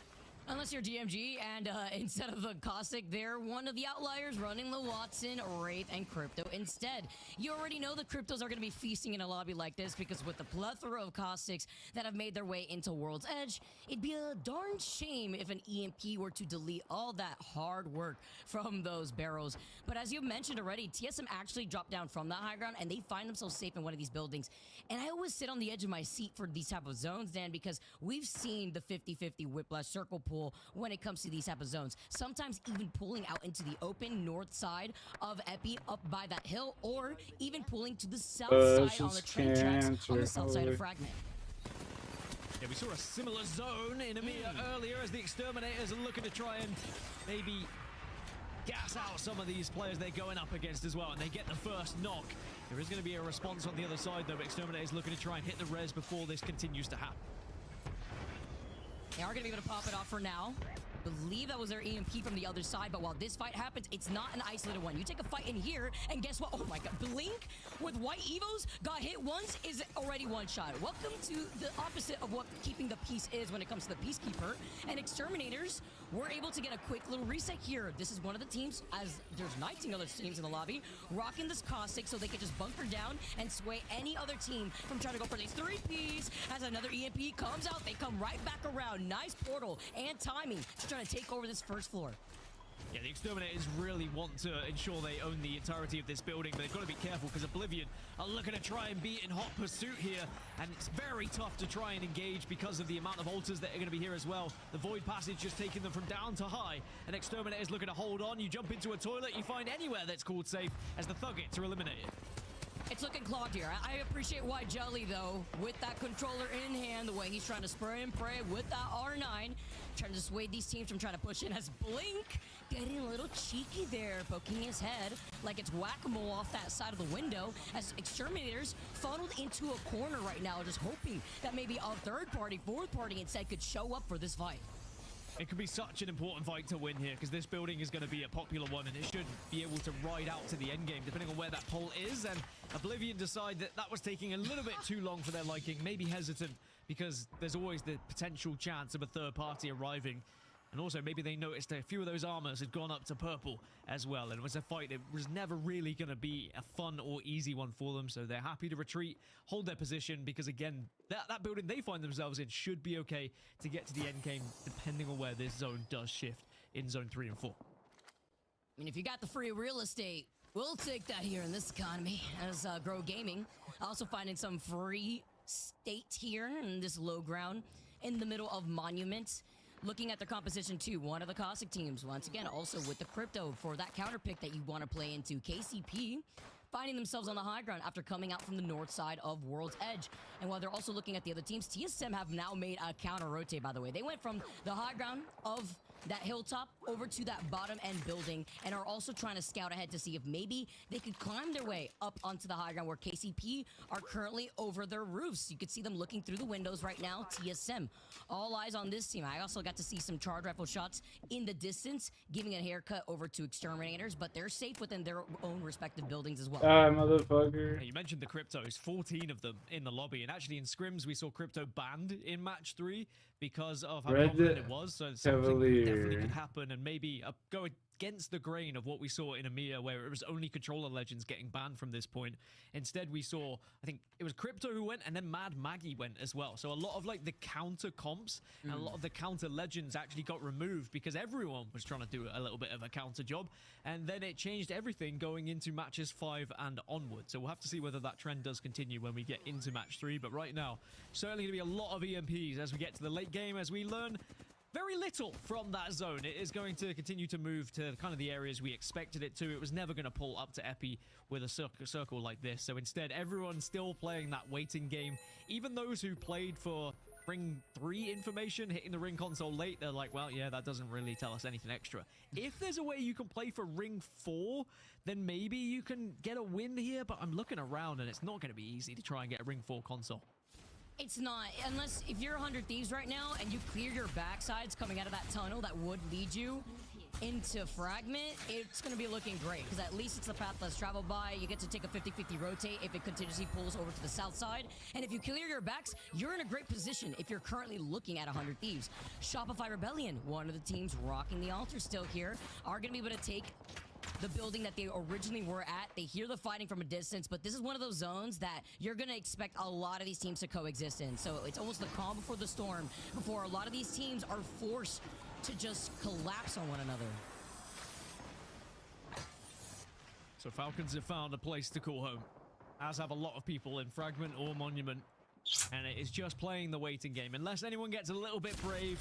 Unless you're GMG, and instead of the Caustic, they're one of the outliers running the Watson, Wraith, and Crypto instead. You already know the Cryptos are going to be feasting in a lobby like this, because with the plethora of Caustics that have made their way into World's Edge, it'd be a darn shame if an EMP were to delete all that hard work from those barrels. But as you mentioned already, TSM actually dropped down from that high ground, and they find themselves safe in one of these buildings. And I always sit on the edge of my seat for these type of zones, Dan, because we've seen the 50-50 Whiplash Circle pull when it comes to these type of zones. Sometimes even pulling out into the open north side of Epi up by that hill, or even pulling to the south side on the train tracks on the south side of Fragment. Yeah, we saw a similar zone in EMEA earlier as the Exterminators are looking to try and maybe gas out some of these players they're going up against as well, and they get the first knock. There is going to be a response on the other side, though. Exterminators looking to try and hit the res before this continues to happen. They are going to be able to pop it off for now. Believe that was their EMP from the other side, but while this fight happens, it's not an isolated one. You take a fight in here, and guess what? Oh my god, Blink with white Evos got hit once, is already one shot. Welcome to the opposite of what keeping the peace is when it comes to the Peacekeeper. And Exterminators were able to get a quick little reset here. This is one of the teams, as there's 19 other teams in the lobby, rocking this caustic so they can just bunker down and sway any other team from trying to go for these 3Ps. As another EMP comes out, they come right back around. Nice portal and timing to try to take over this first floor. Yeah, the Exterminators really want to ensure they own the entirety of this building, but they've got to be careful because Oblivion are looking to try and be in hot pursuit here, and it's very tough to try and engage because of the amount of altars that are going to be here as well. The Void Passage just taking them from down to high, and Exterminators looking to hold on. You jump into a toilet, you find anywhere that's called safe as the Thuggets are eliminated. It's looking clogged here. I appreciate why Jelly, though, with that controller in hand, the way he's trying to spray and pray with that R9, trying to dissuade these teams from trying to push in, as Blink getting a little cheeky there, poking his head like it's whack-a-mole off that side of the window, as Exterminators funneled into a corner right now, just hoping that maybe a third party, fourth party instead could show up for this fight. It could be such an important fight to win here because this building is going to be a popular one, and it should be able to ride out to the end game depending on where that pole is. And Oblivion decide that that was taking a little bit too long for their liking, maybe hesitant because there's always the potential chance of a third party arriving. And also maybe they noticed a few of those armors had gone up to purple as well, and it was a fight that was never really going to be a fun or easy one for them. So they're happy to retreat, hold their position, because again, that building they find themselves in should be okay to get to the end game depending on where this zone does shift in zone 3 and 4. I mean, if you got the free real estate, we'll take that here in this economy. As Grow Gaming also finding some free state here in this low ground in the middle of Monument. Looking at their composition too, one of the Caustic teams, once again, also with the crypto for that counter pick that you want to play into. KCP finding themselves on the high ground after coming out from the north side of World's Edge. And while they're also looking at the other teams, TSM have now made a counter rotate, by the way. They went from the high ground of that hilltop over to that bottom end building and are also trying to scout ahead to see if maybe they could climb their way up onto the high ground where KCP are currently over their roofs. You could see them looking through the windows right now. TSM, all eyes on this team. I also got to see some charge rifle shots in the distance, giving a haircut over to Exterminators, but they're safe within their own respective buildings as well. Motherfucker. Hey, you mentioned the cryptos, 14 of them in the lobby, and actually in scrims we saw crypto banned in match 3 because of how confident it was. So something definitely could happen and maybe go against the grain of what we saw in EMEA, where it was only controller legends getting banned from this point. Instead, we saw, I think it was Crypto who went, and then Mad Maggie went as well. So a lot of like the counter comps and a lot of the counter legends actually got removed because everyone was trying to do a little bit of a counter job. And then it changed everything going into matches 5 and onward. So we'll have to see whether that trend does continue when we get into match 3. But right now, certainly going to be a lot of EMPs as we get to the late game, as we learn very little from that zone. It is going to continue to move to kind of the areas we expected it to. It was never going to pull up to Epi with a circle like this. So instead, everyone's still playing that waiting game. Even those who played for Ring 3 information, hitting the Ring console late, they're like, well, yeah, that doesn't really tell us anything extra. If there's a way you can play for Ring 4, then maybe you can get a win here. But I'm looking around, and it's not going to be easy to try and get a Ring 4 console. It's not, unless if you're 100 Thieves right now and you clear your backsides coming out of that tunnel that would lead you into Fragment, it's going to be looking great because at least it's the path less traveled by. You get to take a 50-50 rotate if it continuously pulls over to the south side. And if you clear your backs, you're in a great position if you're currently looking at 100 Thieves. Shopify Rebellion, one of the teams rocking the altar still here, are going to be able to take the building that they originally were at. They hear the fighting from a distance, but this is one of those zones that you're going to expect a lot of these teams to coexist in. So it's almost the calm before the storm, before a lot of these teams are forced to just collapse on one another. So Falcons have found a place to call home, as have a lot of people in Fragment or Monument, and it is just playing the waiting game. Unless anyone gets a little bit brave,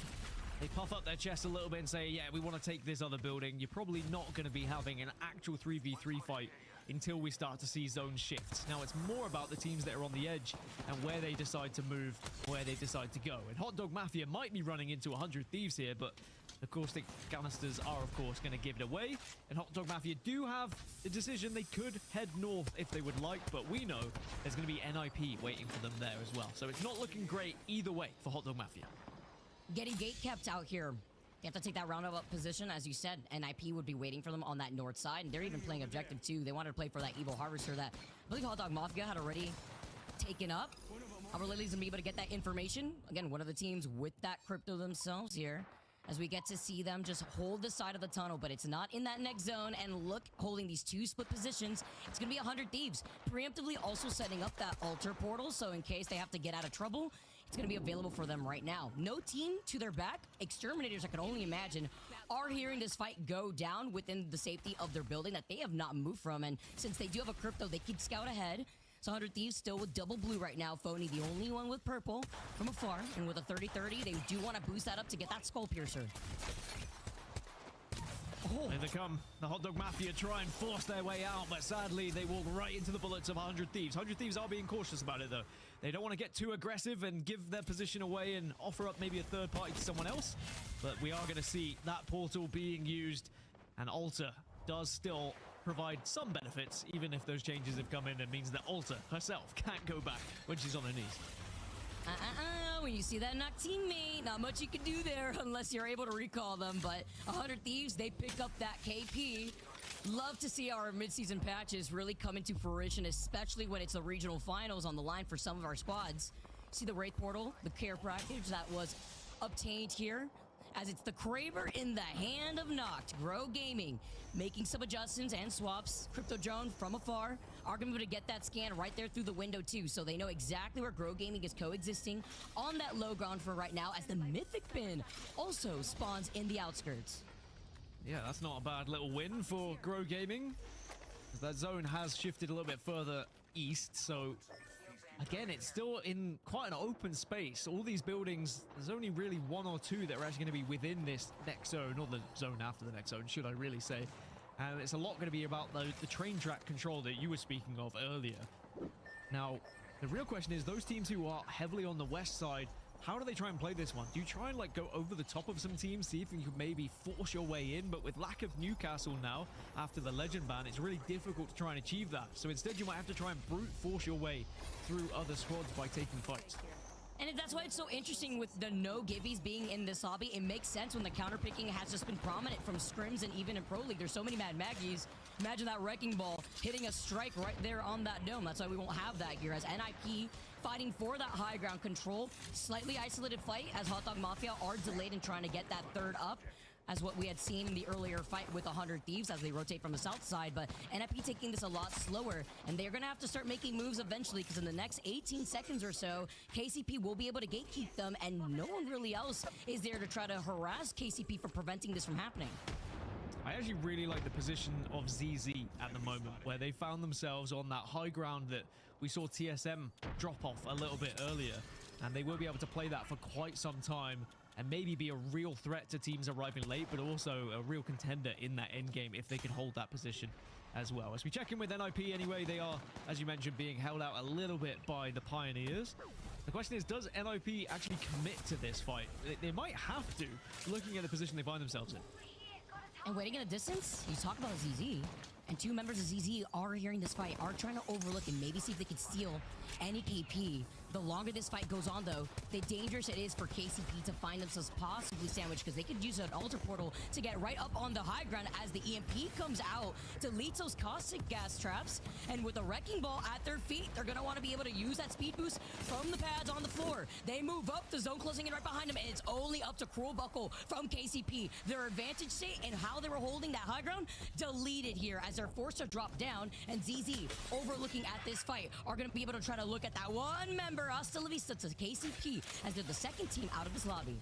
they puff up their chest a little bit and say, yeah, we want to take this other building. You're probably not going to be having an actual 3v3 fight until we start to see zone shifts. Now, it's more about the teams that are on the edge and where they decide to move, where they decide to go. And Hot Dog Mafia might be running into 100 Thieves here, but the caustic canisters are, of course, going to give it away. And Hot Dog Mafia do have the decision. They could head north if they would like, but we know there's going to be NIP waiting for them there as well. So it's not looking great either way for Hot Dog Mafia. Getting gate kept out here. They have to take that roundabout position. As you said, NIP would be waiting for them on that north side. And they're even playing objective too. They wanted to play for that Evil Harvester that I believe Hot Dog Mafia had already taken up. Our Lily's going to be able to get that information. Again, one of the teams with that crypto themselves here. As we get to see them just hold the side of the tunnel, but it's not in that next zone. And look, holding these two split positions, it's going to be 100 Thieves. Preemptively also setting up that altar portal, so in case they have to get out of trouble, it's going to be available for them right now. No team to their back. Exterminators, I can only imagine, are hearing this fight go down within the safety of their building that they have not moved from. And since they do have a crypto, they keep scout ahead. So 100 Thieves still with double blue right now. Phony, the only one with purple from afar. And with a 30-30, they do want to boost that up to get that Skull Piercer. Oh. Here they come. The Hot Dog Mafia try and force their way out, but sadly, they walk right into the bullets of 100 Thieves. 100 Thieves are being cautious about it, though. They don't want to get too aggressive and give their position away and offer up maybe a third party to someone else. But we are going to see that portal being used, and Alta does still provide some benefits, even if those changes have come in and means that Alta herself can't go back when she's on her knees. When you see that knock teammate, not much you can do there unless you're able to recall them. But 100 Thieves, they pick up that KP. Love to see our midseason patches really come into fruition, especially when it's the regional finals on the line for some of our squads. See the Wraith Portal, the care package that was obtained here, as it's the Craver in the hand of Noct. Grow Gaming making some adjustments and swaps. Crypto Drone from afar are going to be able to get that scan right there through the window too, so they know exactly where Grow Gaming is coexisting on that low ground for right now, as the Mythic Bin also spawns in the outskirts. Yeah, that's not a bad little win for Grow Gaming. That zone has shifted a little bit further east, so again, it's still in quite an open space. All these buildings, there's only really one or two that are actually going to be within this next zone, or the zone after the next zone, should I really say. And it's a lot going to be about the train track control that you were speaking of earlier. Now, the real question is, those teams who are heavily on the west side, how do they try and play this one? Do you try and like go over the top of some teams, see if you can maybe force your way in? But with lack of Newcastle now, after the legend ban, it's really difficult to try and achieve that. So instead, you might have to try and brute force your way through other squads by taking fights. And that's why it's so interesting with the no givvies being in this lobby. It makes sense when the counter picking has just been prominent from scrims and even in Pro League. There's so many Mad Maggies. Imagine that Wrecking Ball hitting a strike right there on that dome. That's why we won't have that here, as NIP fighting for that high ground control. Slightly isolated fight, as Hot Dog Mafia are delayed in trying to get that third up, as what we had seen in the earlier fight with 100 Thieves as they rotate from the south side. But NIP taking this a lot slower, and they're going to have to start making moves eventually, because in the next 18 seconds or so, KCP will be able to gatekeep them, and no one really else is there to try to harass KCP for preventing this from happening. I actually really like the position of ZZ at the moment, where they found themselves on that high ground that we saw TSM drop off a little bit earlier, and they will be able to play that for quite some time and maybe be a real threat to teams arriving late, but also a real contender in that end game if they can hold that position as well. As we check in with NIP anyway, they are, as you mentioned, being held out a little bit by the Pioneers. The question is, does NIP actually commit to this fight? They might have to, looking at the position they find themselves in. And waiting in the distance, you talk about ZZ, and two members of ZZ are hearing this fight, are trying to overlook and maybe see if they can steal any KP. The longer this fight goes on, though, the dangerous it is for KCP to find themselves possibly sandwiched, because they could use an altar portal to get right up on the high ground as the EMP comes out to lead those caustic gas traps. And with the Wrecking Ball at their feet, they're going to want to be able to use that speed boost from the pads on the floor. They move up, the zone closing in right behind them, and it's only up to Cruel Buckle from KCP. Their advantage state and how they were holding that high ground deleted here, as they're forced to drop down, and ZZ, overlooking at this fight, are going to be able to try to look at that one member, hasta la vista, to KCP, as they're the second team out of this lobby.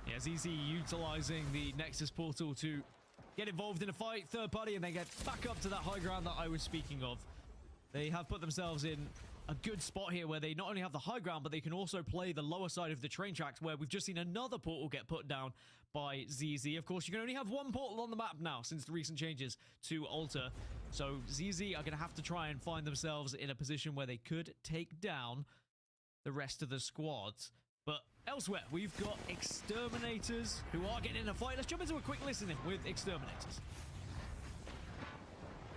Yeah, ZZ utilizing the Nexus portal to get involved in a fight, third party, and then get back up to that high ground that I was speaking of. They have put themselves in a good spot here where they not only have the high ground, but they can also play the lower side of the train tracks, where we've just seen another portal get put down by ZZ. Of course, you can only have one portal on the map now since the recent changes to Alter. So ZZ are going to have to try and find themselves in a position where they could take down the rest of the squads. But elsewhere, we've got Exterminators who are getting in a fight. Let's jump into a quick listening with Exterminators.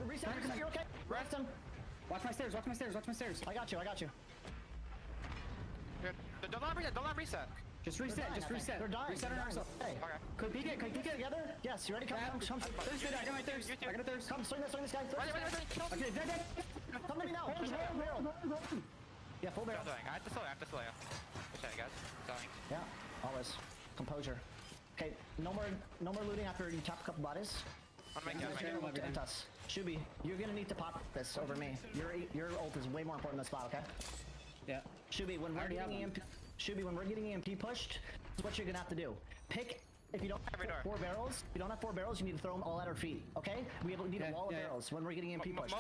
Reset, you're okay. Rest him. Watch my stairs, watch my stairs, watch my stairs. I got you. Don't let reset. Just reset, just reset. They're dying. Reset on ourselves. Hey. Okay. Could we get together? Yes, you ready? Come. Thirst, I got my thirst. I got a thirst. Come, swing this guy. Okay, dead. Come to me now. Barrel. Yeah, full barrel. I have to slow you. Okay, guys. Dying. Yeah, always. Composure. Okay, no more looting after you tap a couple bodies. I'm making us. Shubi, you're gonna need to pop this over me. Your ult is way more important than the spot, okay? Yeah. Shubi, when we're getting EMP pushed, this is what you're gonna have to do. Pick. If you don't have 4 barrels, you need to throw them all at our feet, okay? We need a wall of barrels when we're getting EMP pushed.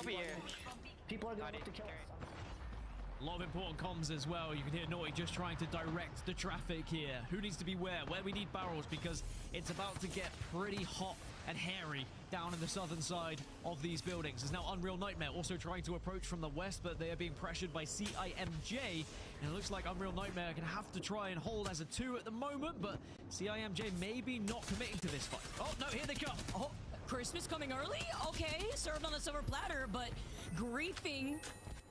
People are gonna look to kill us. A lot of important comms as well. You can hear Naughty just trying to direct the traffic here. Who needs to be where we need barrels, because it's about to get pretty hot and hairy down in the southern side of these buildings. There's now Unreal Nightmare also trying to approach from the west, but they are being pressured by CIMJ, and it looks like Unreal Nightmare are going to have to try and hold as a 2 at the moment, but CIMJ maybe not committing to this fight. Oh, no, here they come. Oh, Christmas coming early? Okay, served on a silver platter, but griefing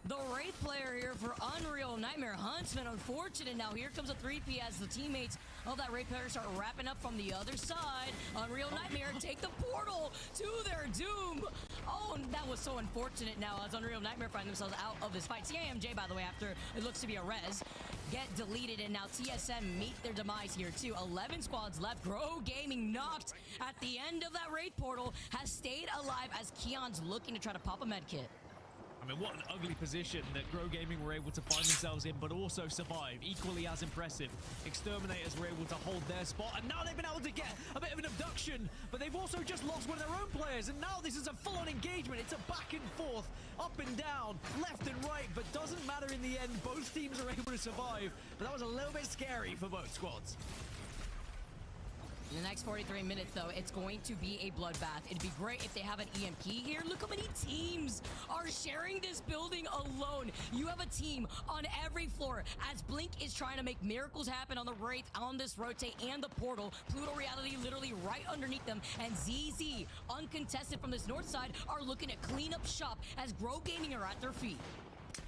the Wraith player here for Unreal Nightmare. Huntsman, unfortunate. Now here comes a 3P as the teammates of that Wraith player start wrapping up from the other side. Unreal Nightmare take the portal to their doom. Oh, that was so unfortunate now as Unreal Nightmare find themselves out of this fight. CIMJ, by the way, after it looks to be a res, get deleted, and now TSM meet their demise here too. 11 squads left. Grow Gaming knocked at the end of that Wraith portal, has stayed alive as Keon's looking to try to pop a med kit. I mean, what an ugly position that Grow Gaming were able to find themselves in, but also survive. Equally as impressive. Exterminators were able to hold their spot, and now they've been able to get a bit of an abduction, but they've also just lost one of their own players, and now this is a full-on engagement. It's a back and forth, up and down, left and right, but doesn't matter in the end. Both teams are able to survive, but that was a little bit scary for both squads. In the next 43 minutes, though, it's going to be a bloodbath. It'd be great if they have an EMP here. Look how many teams are sharing this building alone. You have a team on every floor as Blink is trying to make miracles happen on the Wraith, on this rotate, and the portal. Pluto Reality literally right underneath them. And ZZ, uncontested from this north side, are looking to clean up shop as Grow Gaming are at their feet.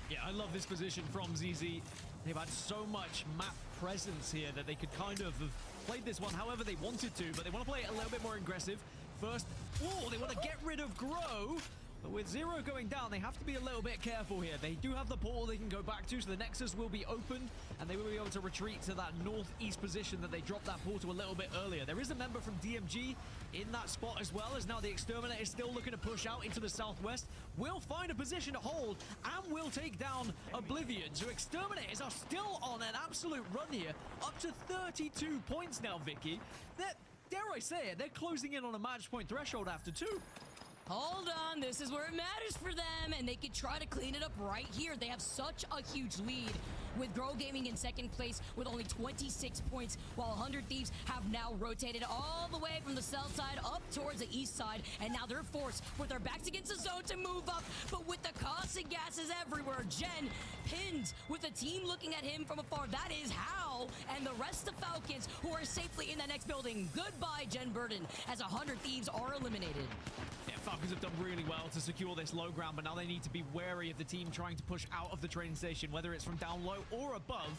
Yeah, I love this position from ZZ. They've had so much map presence here that they could kind of have played this one however they wanted to, but they want to play it a little bit more aggressive. First, oh, they want to get rid of Grow, but with Zero going down, they have to be a little bit careful here. They do have the portal they can go back to, so the Nexus will be open, and they will be able to retreat to that northeast position that they dropped that portal a little bit earlier. There is a member from DMG in that spot as well, as now the Exterminator is still looking to push out into the southwest. Will find a position to hold, and will take down Oblivion. So Exterminators are still on an absolute run here, up to 32 points now, Vicky. Dare I say it, they're closing in on a match point threshold after 2. Hold on, this is where it matters for them, and they could try to clean it up right here. They have such a huge lead with Grow Gaming in second place with only 26 points, while 100 Thieves have now rotated all the way from the south side up towards the east side, and now they're forced with their backs against the zone to move up, but with the caustic gases everywhere, Jen pinned with the team looking at him from afar. That is Hal and the rest of Falcons who are safely in the next building. Goodbye, Jen Burden, as 100 Thieves are eliminated. Yeah, Falcons have done really well to secure this low ground, but now they need to be wary of the team trying to push out of the train station, whether it's from down low or above.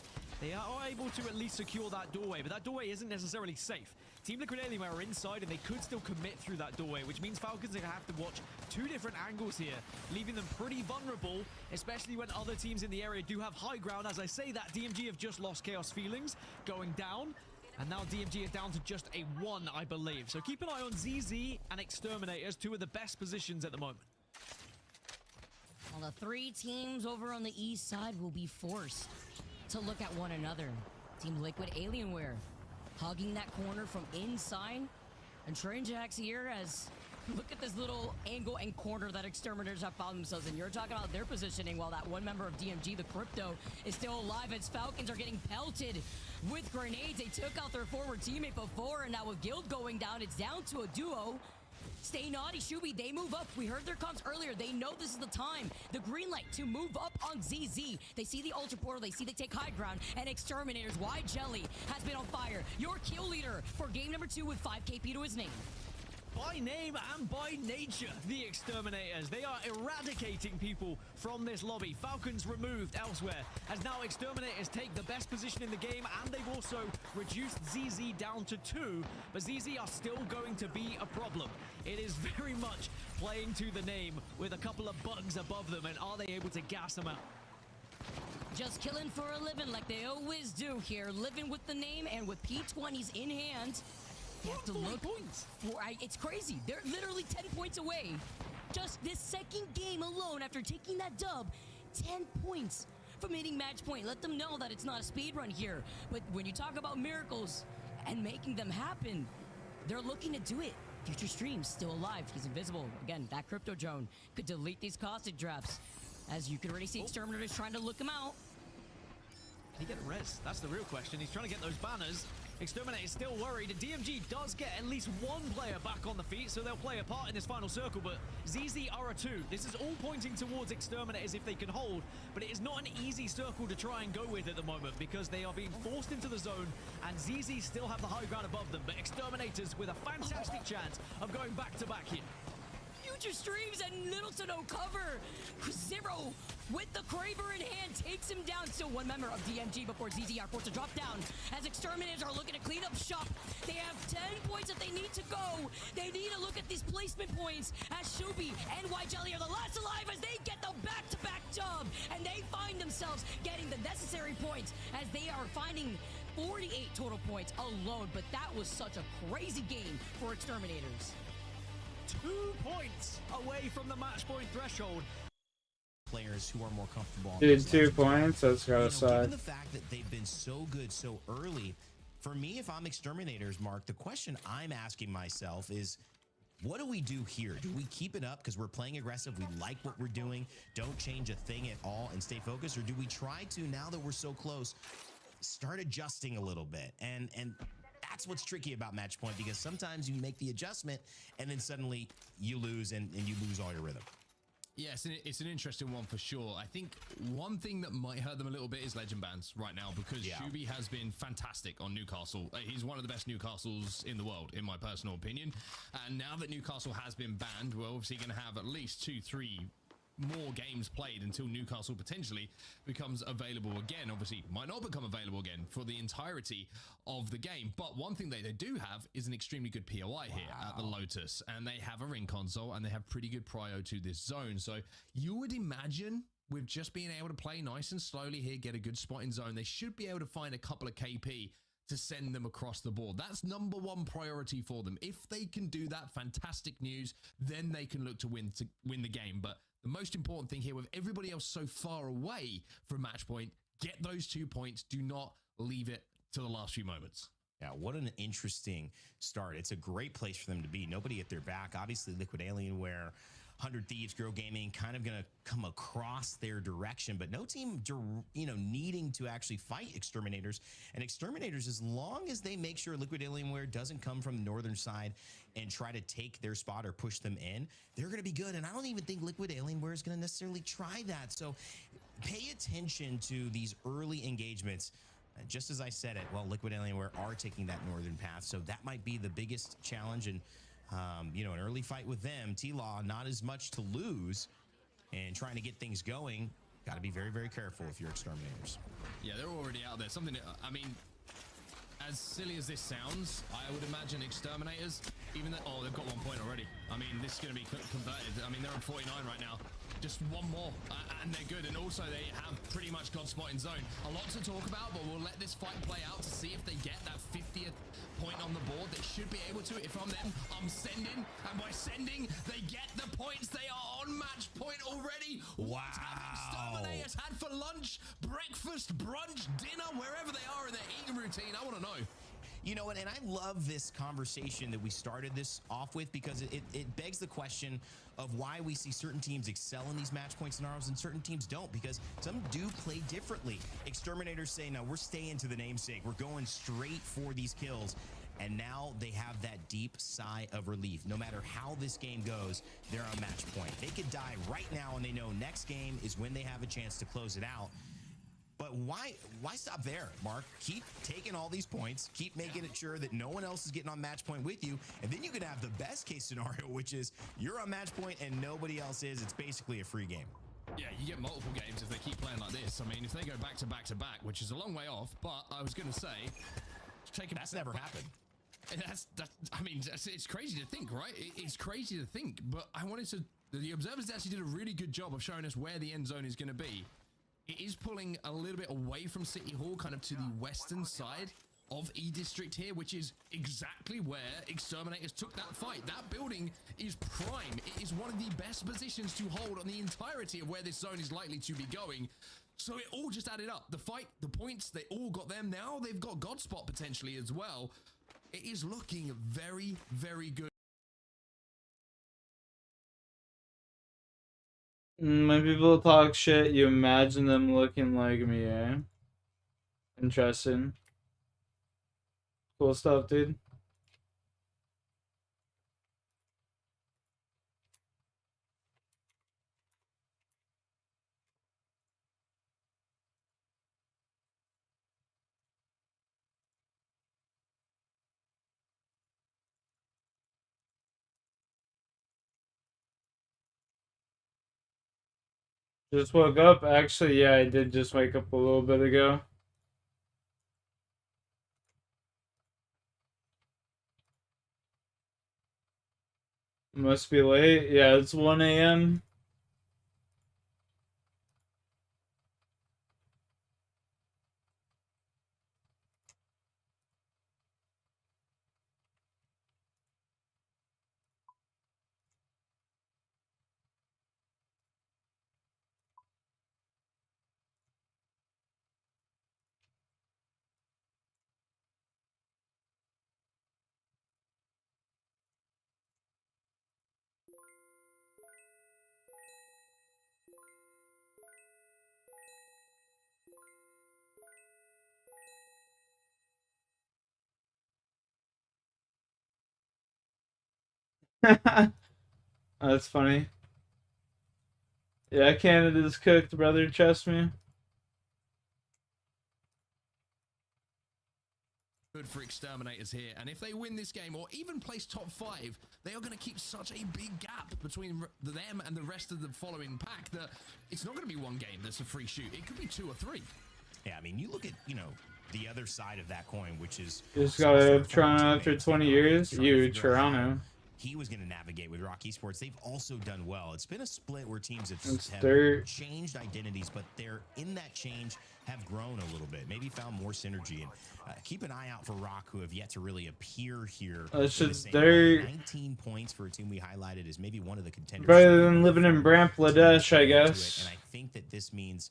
They are able to at least secure that doorway, but that doorway isn't necessarily safe. Team Liquid Alien are inside, and they could still commit through that doorway, which means Falcons are going to have to watch 2 different angles here, leaving them pretty vulnerable, especially when other teams in the area do have high ground. As I say that, DMG have just lost Chaos Feelings going down. And now DMG are down to just a 1, I believe. So keep an eye on ZZ and Exterminators, 2 of the best positions at the moment. Well, the 3 teams over on the east side will be forced to look at one another. Team Liquid Alienware hugging that corner from inside. And Train Jacks here as Look at this little angle and corner that Exterminators have found themselves in. You're talking about their positioning while that one member of DMG, the Crypto, is still alive as Falcons are getting pelted with grenades. They took out their forward teammate before, and now with Guild going down, it's down to a duo. Stay naughty, Shubi, they move up. We heard their comms earlier. They know this is the time, the green light to move up on ZZ. They see the Ultra Portal, they see they take high ground, and Exterminators, Y Jelly, has been on fire. Your kill leader for game number 2 with 5 KP to his name. By name and by nature, the Exterminators. They are eradicating people from this lobby. Falcons removed elsewhere, as now Exterminators take the best position in the game, and they've also reduced ZZ down to 2, but ZZ are still going to be a problem. It is very much playing to the name with a couple of bugs above them, and are they able to gas them out? Just killing for a living like they always do here, living with the name and with P20s in hand. You have to look points. It's crazy. They're literally 10 points away. Just this second game alone, after taking that dub, 10 points from hitting match point. Let them know that it's not a speed run here. But when you talk about miracles and making them happen, they're looking to do it. Future Stream's still alive. He's invisible. Again, that Crypto drone could delete these caustic drafts. As you can already see, Exterminators trying to look him out. Can he get a res? That's the real question. He's trying to get those banners. Exterminator is still worried. DMG does get at least one player back on the feet, so they'll play a part in this final circle, but ZZ are a 2. This is all pointing towards Exterminators if they can hold, but it is not an easy circle to try and go with at the moment because they are being forced into the zone, and ZZ still have the high ground above them, but Exterminators with a fantastic chance of going back-to-back here. Future Streams and little to no cover. Zero with the Craver in hand takes him down. Still one member of DMG before ZZ are forced to drop down. As Exterminators are looking to clean up shop. They have 10 points that they need to go. They need to look at these placement points as Shubi and Y Jelly are the last alive as they get the back-to-back dub. And they find themselves getting the necessary points as they are finding 48 total points alone. But that was such a crazy game for Exterminators. 2 points away from the match point threshold. Players who are more comfortable. Dude, 2 points. That's gotta suck. Given the fact that they've been so good so early, for me, if I'm Exterminators, Mark, the question I'm asking myself is, what do we do here? Do we keep it up because we're playing aggressive? We like what we're doing. Don't change a thing at all and stay focused, or do we try to, now that we're so close, start adjusting a little bit? And that's what's tricky about match point, because sometimes you make the adjustment and then suddenly you lose and you lose all your rhythm. Yes, it's an interesting one for sure. I think one thing that might hurt them a little bit is legend bans right now, because Shubi has been fantastic on Newcastle. He's one of the best Newcastles in the world, in my personal opinion. And now that Newcastle has been banned, we're obviously going to have at least 2-3 more games played until Newcastle potentially becomes available again. Obviously might not become available again for the entirety of the game, but one thing that they do have is an extremely good POI here at the Lotus, and they have a ring console and they have pretty good prio to this zone. So you would imagine with just being able to play nice and slowly here, get a good spot in zone, they should be able to find a couple of KP to send them across the board. That's number one priority for them. If they can do that, fantastic news, then they can look to win the game. But the most important thing here, with everybody else so far away from match point, get those 2 points. Do not leave it to the last few moments. Yeah, what an interesting start. It's a great place for them to be. Nobody at their back. Obviously, Liquid Alienware, 100 Thieves, Girl Gaming kind of going to come across their direction, but no team, needing to actually fight Exterminators. And Exterminators, as long as they make sure Liquid Alienware doesn't come from the northern side and try to take their spot or push them in, they're going to be good. And I don't even think Liquid Alienware is going to necessarily try that. So pay attention to these early engagements. Just as I said it, well, Liquid Alienware are taking that northern path, so that might be the biggest challenge. And an early fight with them, T-Law, not as much to lose, and trying to get things going. Got to be very, very careful if you're Exterminators. Yeah, they're already out there. Something that, I mean, as silly as this sounds, I would imagine Exterminators, even though, they've got 1 point already. I mean, this is going to be converted. I mean, they're on 49 right now. Just one more, and they're good. And also, they have pretty much got spot in zone. A lot to talk about, but we'll let this fight play out to see if they get that 50th point on the board. They should be able to. If I'm them, I'm sending. And by sending, they get the points. They are on match point already. Wow. What have Exterminators had for lunch, breakfast, brunch, dinner, wherever they are in their eating routine? I want to know. You know, and I love this conversation that we started this off with, because it begs the question of why we see certain teams excel in these match point scenarios and certain teams don't, because some do play differently. Exterminators say, no, we're staying to the namesake. We're going straight for these kills. And now they have that deep sigh of relief. No matter how this game goes, they're on match point. They could die right now, and they know next game is when they have a chance to close it out. But why stop there, Mark? Keep taking all these points, keep making it sure that no one else is getting on match point with you, and then you can have the best case scenario, which is you're on match point and nobody else is. It's basically a free game. Yeah, you get multiple games if they keep playing like this. I mean, if they go back to back to back, which is a long way off, but I was going to say, That's never happened. And I mean, it's crazy to think, right? It's crazy to think, but I wanted to. The observers actually did a really good job of showing us where the end zone is going to be. It is pulling a little bit away from City Hall, kind of to the western side of E District here, which is exactly where Exterminators took that fight. That building is prime. It is one of the best positions to hold on the entirety of where this zone is likely to be going. So it all just added up. The fight, the points, they all got them. Now they've got Godspot potentially as well. It is looking very, very good. When people talk shit, you imagine them looking like me, eh? Interesting. Cool stuff, dude. Just woke up. Actually, yeah, I did just wake up a little bit ago. Must be late. Yeah, it's 1 a.m. That's funny. Yeah, Canada's cooked, brother. Trust me. Good for Exterminators here, and if they win this game or even place top 5, they are going to keep such a big gap between them and the rest of the following pack that it's not going to be one game that's a free shoot. It could be 2 or 3. Yeah, I mean, you look at, the other side of that coin, which is Just got out of Toronto after 20 years. You, Toronto. He was going to navigate with Rock Esports. They've also done well. It's been a split where teams have changed identities, but they're in that change have grown a little bit, maybe found more synergy. And keep an eye out for Rock, who have yet to really appear here. They're 19 points for a team we highlighted as maybe one of the contenders. Better than living in Bangladesh, I guess. And I think that this means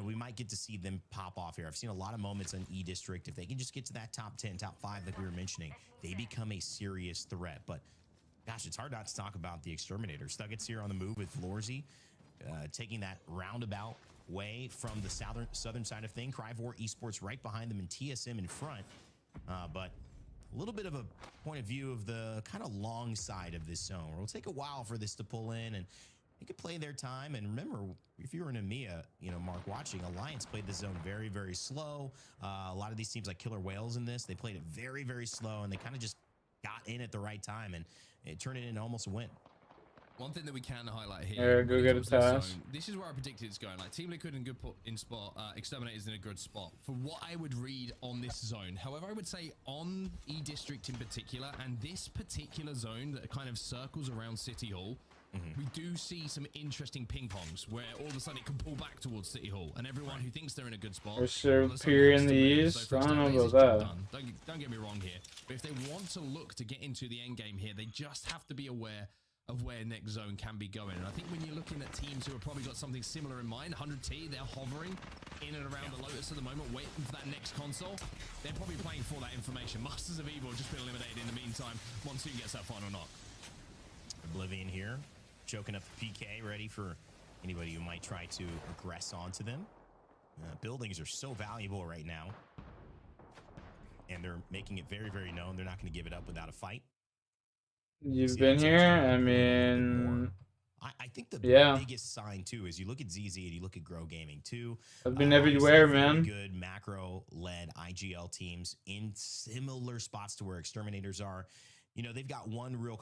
we might get to see them pop off here. I've seen a lot of moments in E District. If they can just get to that top 10, top 5, like we were mentioning, they become a serious threat. But gosh, it's hard not to talk about the Exterminators. Thuggett's here on the move with Florzy, taking that roundabout way from the southern side of thing. Cryvor Esports right behind them and TSM in front. But a little bit of a point of view of the kind of long side of this zone. It'll take a while for this to pull in, and they could play their time. And remember, if you were in EMEA, Mark, watching, Alliance played the zone very, very slow. A lot of these teams like Killer Whales in this, they played it very, very slow, and they kind of just got in at the right time, and it turned it into almost a win. One thing that we can highlight here, Eric, go get a pass. this is where I predicted it's going. Like, Team Liquid in good spot, Exterminators in a good spot. For what I would read on this zone, however, I would say on E District in particular, and this particular zone that kind of circles around City Hall, we do see some interesting ping pongs where all of a sudden it can pull back towards City Hall, and everyone who thinks they're in a good spot. Or Superior in the East. I don't know about that. Don't get me wrong here, but if they want to look to get into the end game here, they just have to be aware of where next zone can be going. And I think when you're looking at teams who have probably got something similar in mind, 100T, they're hovering in and around the Lotus at the moment, waiting for that next console. They're probably playing for that information. Masters of Evil just been eliminated in the meantime. Monsoon gets that final knock. Oblivion here, choking up the PK, ready for anybody who might try to aggress onto them. Buildings are so valuable right now, and they're making it very, very known they're not going to give it up without a fight. You've See, been that's here. starting to I pull in a little bit more. mean, I think the yeah. biggest sign too is you look at ZZ and you look at Grow Gaming too. I've been Obviously everywhere, very man. good macro-led IGL teams in similar spots to where Exterminators are. You know, they've got one real.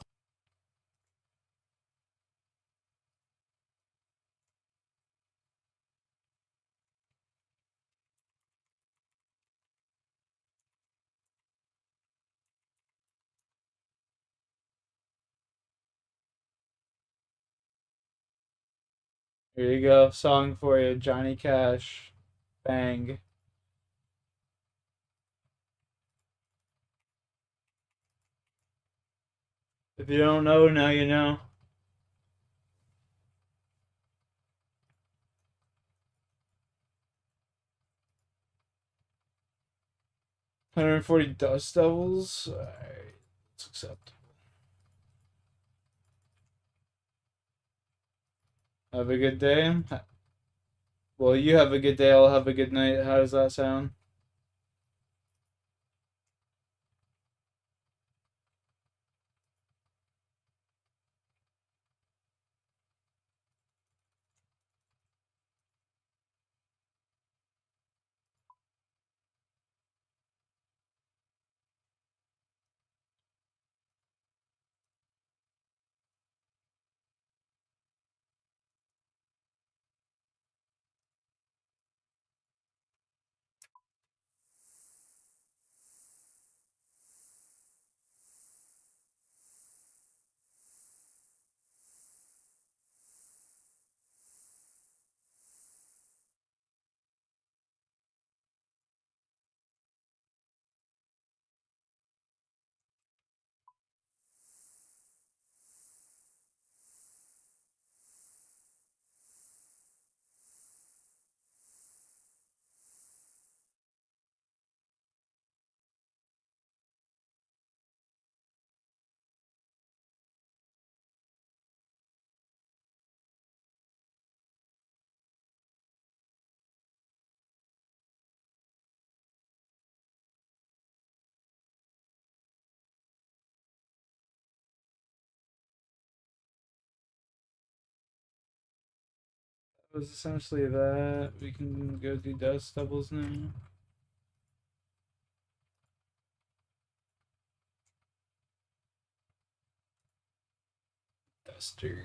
Here you go. Song for you, Johnny Cash. Bang. If you don't know, now you know. $140 Dust Devils. Alright, let's accept. Have a good day. Well, you have a good day. I'll have a good night. How does that sound? That was essentially that. We can go do Dust Devils now. Dusters.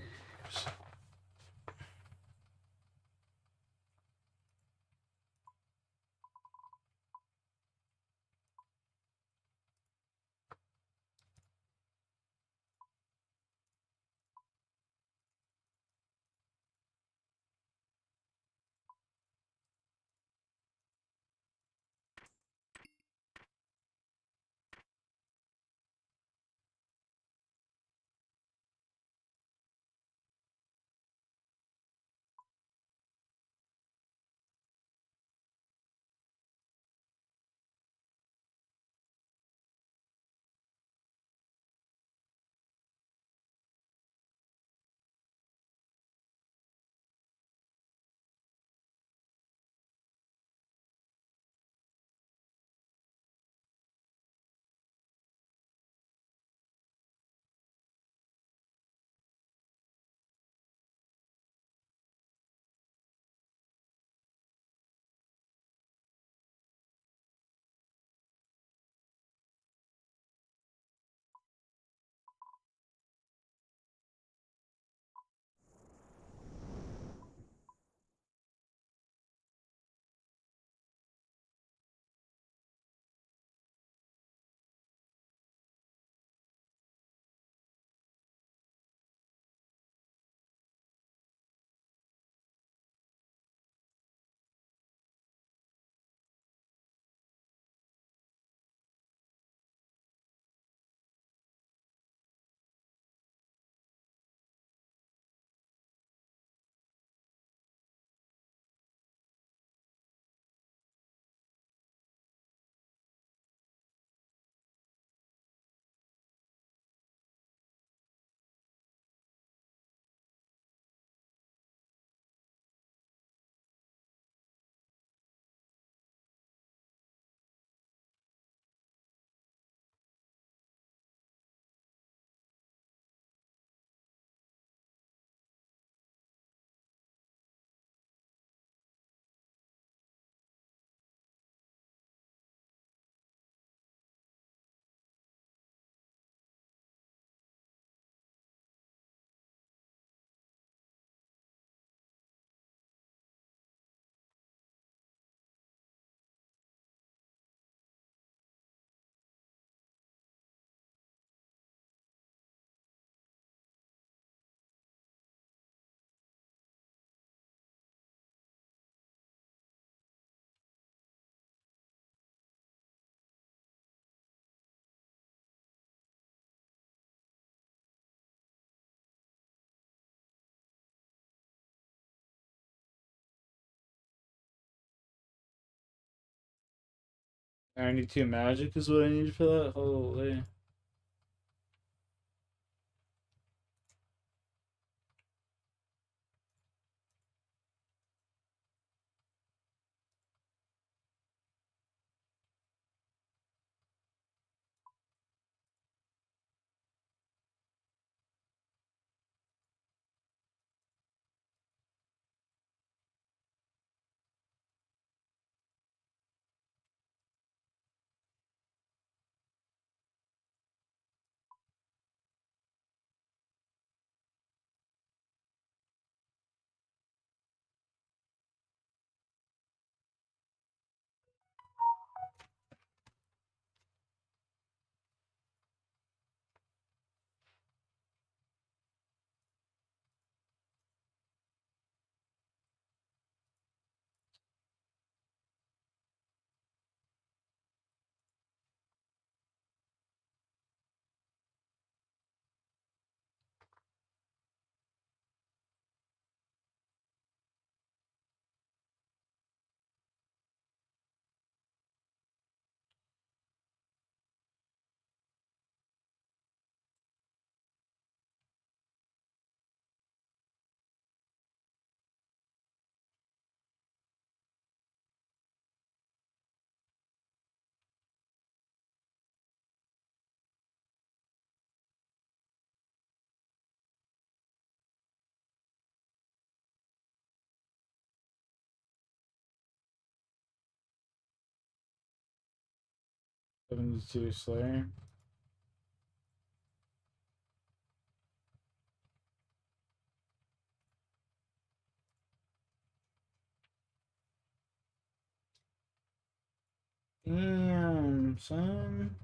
92 magic is what I need for that? Holy. '72 Slayer. Damn, son.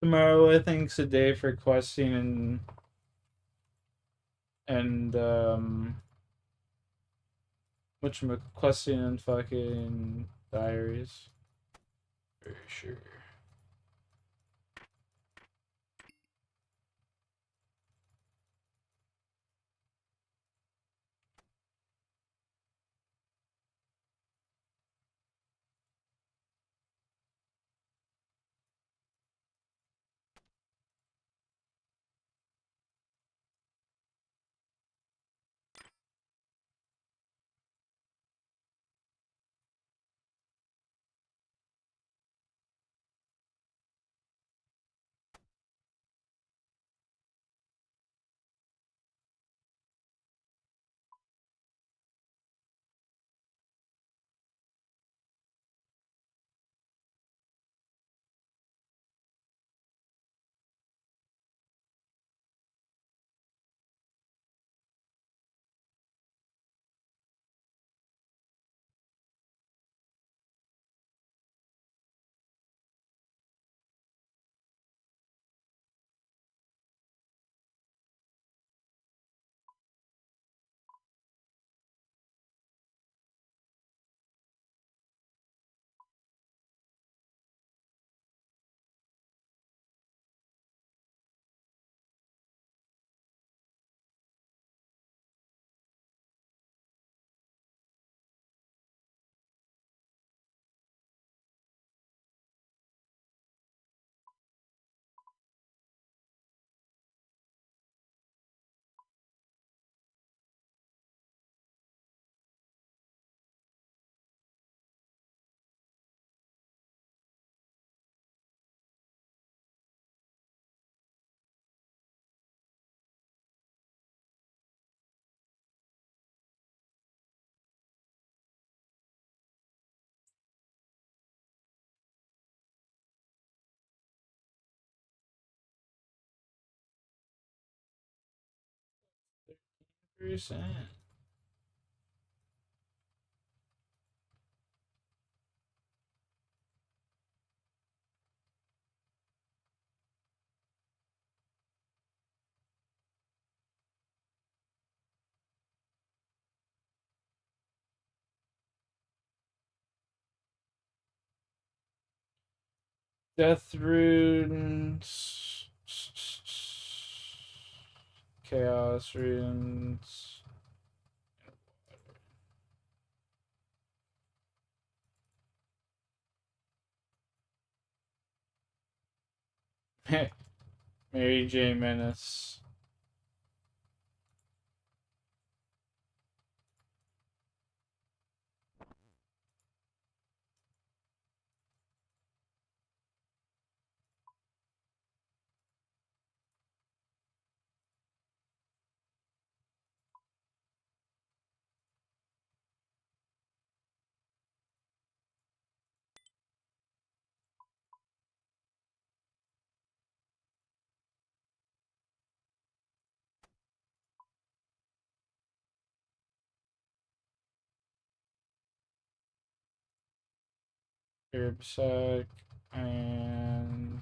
Tomorrow, I think's a day for questing and questing and fucking diaries. For sure. %. Death runes, chaos runes. Mary J. Menace. Herbsack and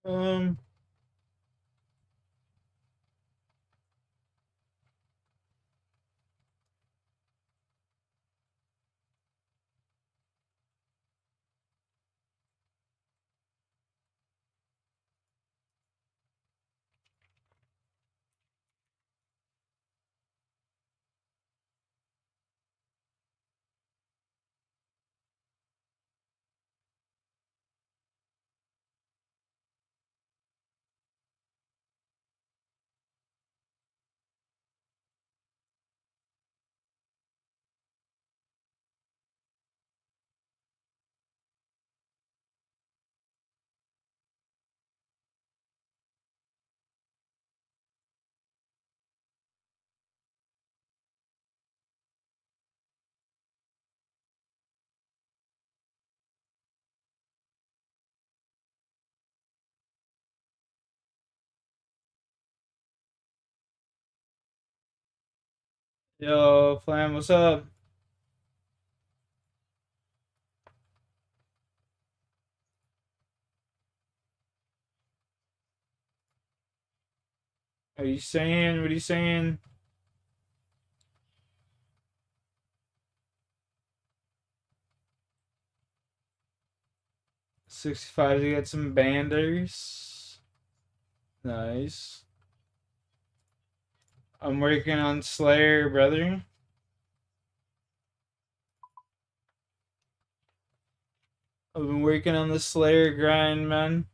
um. Yo, Flam, what's up? Are you saying? What are you saying? 65 to get some banders. Nice. I'm working on Slayer, brother. I've been working on the Slayer grind, man.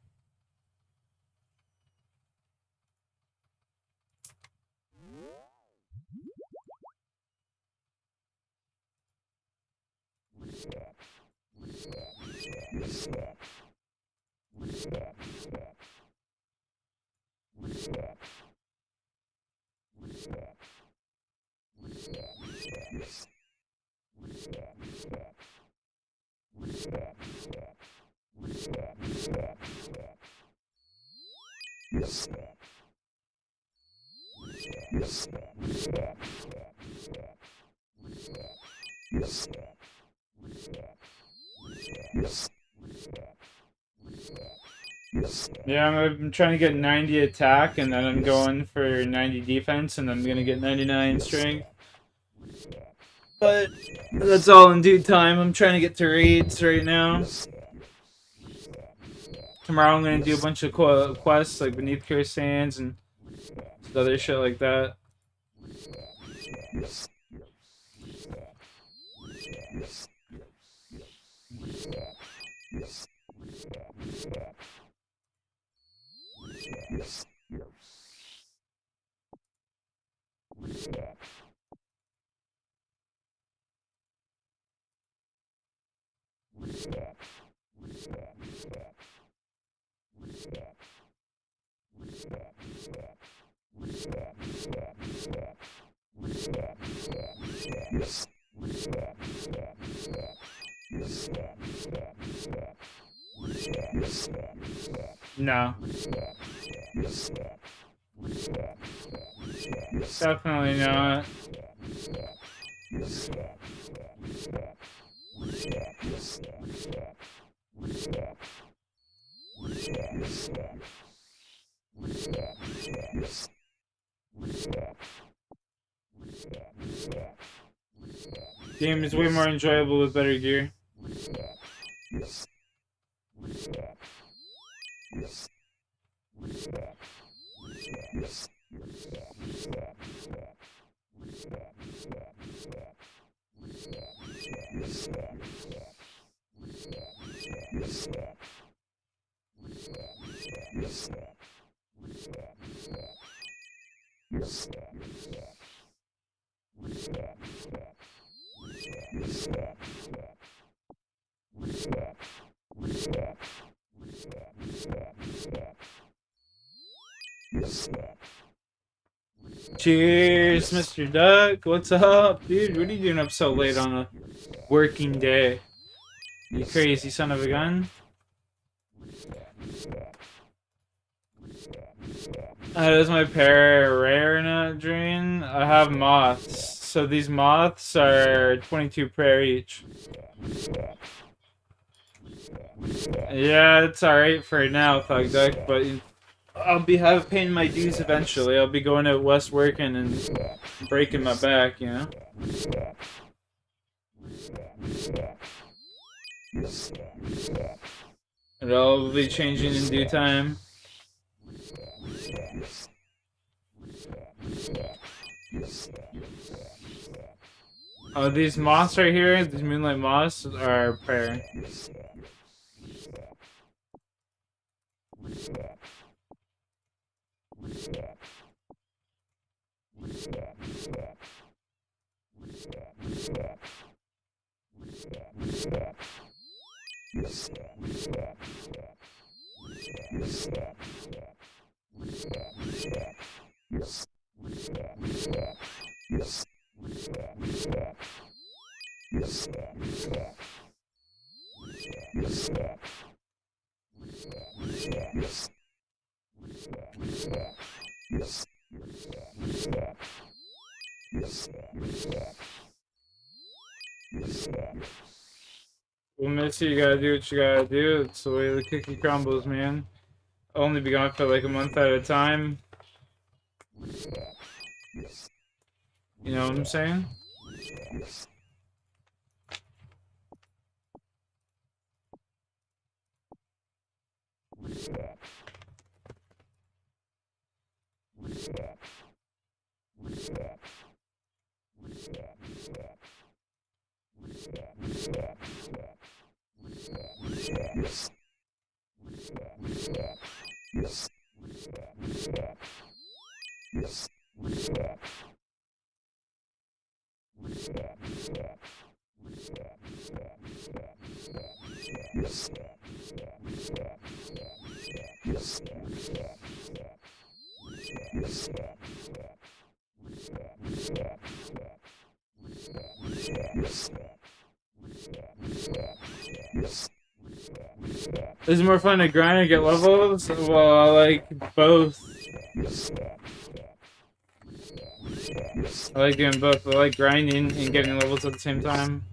Yeah, I'm trying to get 90 attack, and then I'm going for 90 defense, and I'm gonna get 99 strength. But that's all in due time. I'm trying to get to raids right now. Tomorrow I'm gonna do a bunch of quests like Beneath Cursed Sands and other shit like that. No. Definitely not. Game is way more enjoyable with better gear. Cheers, Mr. Duck. What's up, dude? What are you doing up so late on a working day? You crazy son of a gun. How does my pair rare not drain? I have moths. So these moths are 22 prayer each. Yeah, it's alright for now, Thug Duck, but I'll be paying my dues eventually. I'll be going out west working and breaking my back, you know? It'll be changing in due time. Oh, these moths right here, these moonlight moths, are prayer. Well, Missy, you gotta do what you gotta do. It's the way the cookie crumbles, man. I'll only be gone for like a month at a time. You know what I'm saying? Is it more fun to grind or get levels? Well, I like both. I like doing both. I like grinding and getting levels at the same time.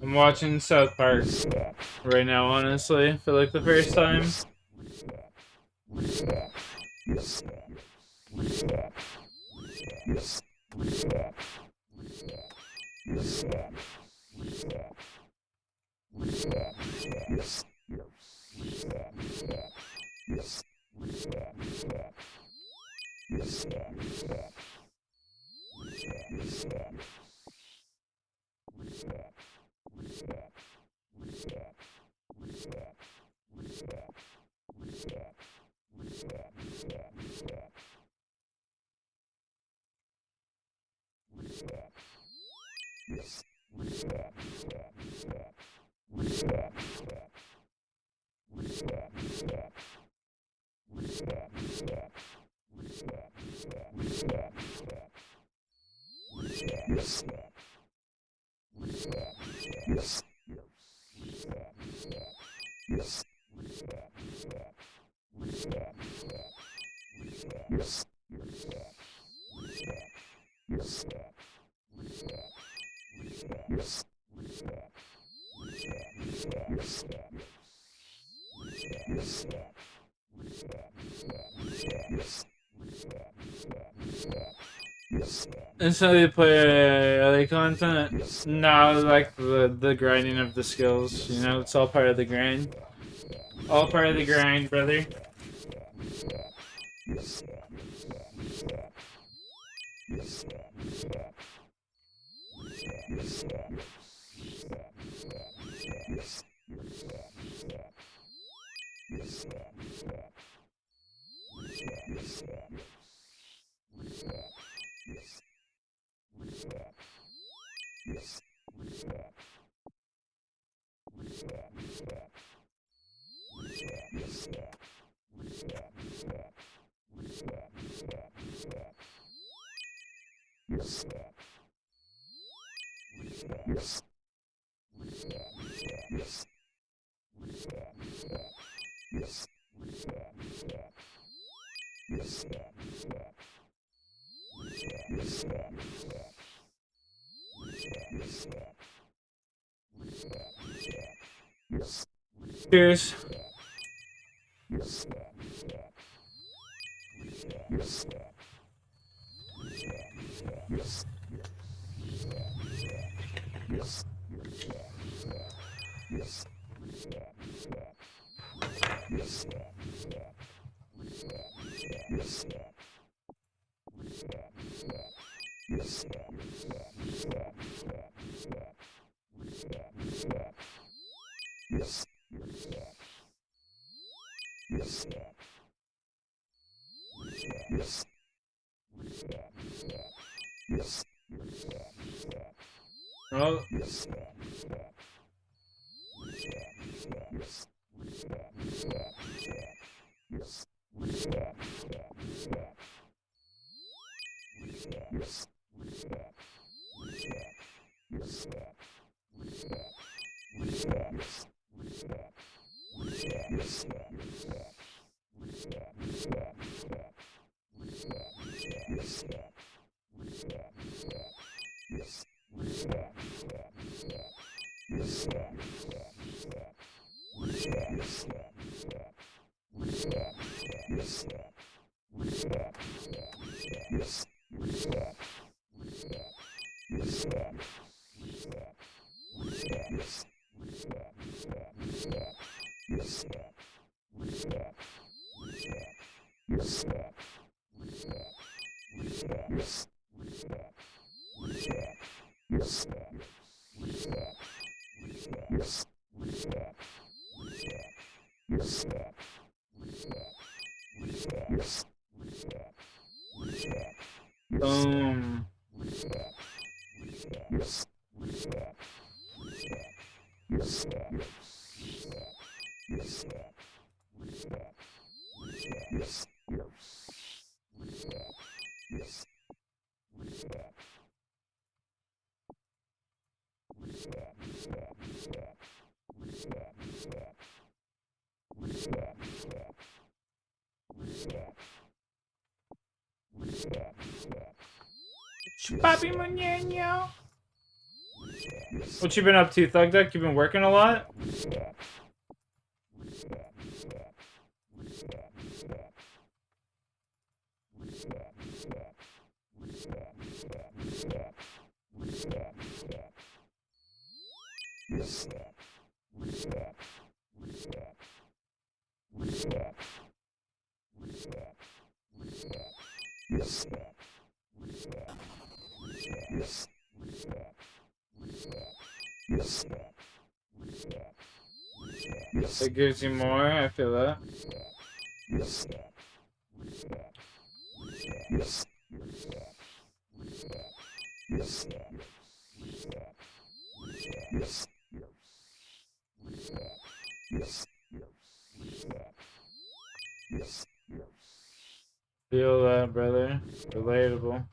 I'm watching South Park right now, honestly, for like the first time. And so they play other content. No, like the grinding of the skills. You know, it's all part of the grind. All part of the grind, brother. Cheers. Well, Boom. Papi Muñeño. What you been up to, Thug Duck? You been working a lot? It gives you more, I feel that. Feel that, brother. Relatable.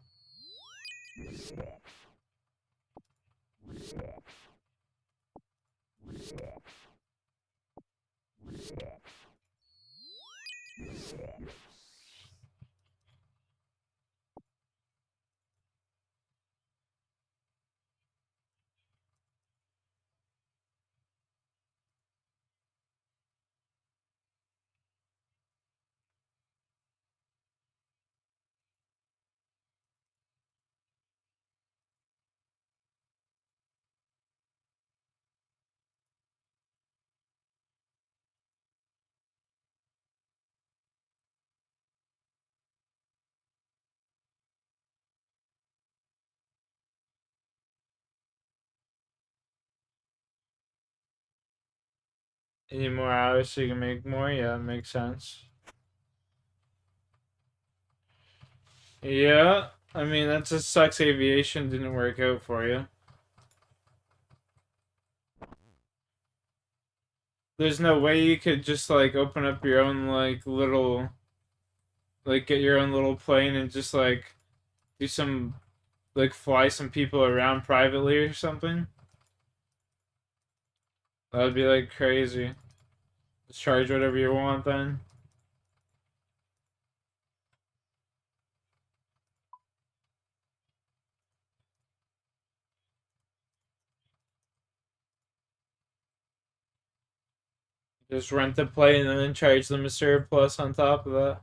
Any more hours so you can make more? Yeah, makes sense. Yeah, I mean, that just sucks aviation didn't work out for you. There's no way you could just, like, open up your own, like, little... Like, get your own little plane and just, like, do some... Like, fly some people around privately or something? That would be, like, crazy. Just charge whatever you want, then. Just rent the plane and then charge them a surplus on top of that.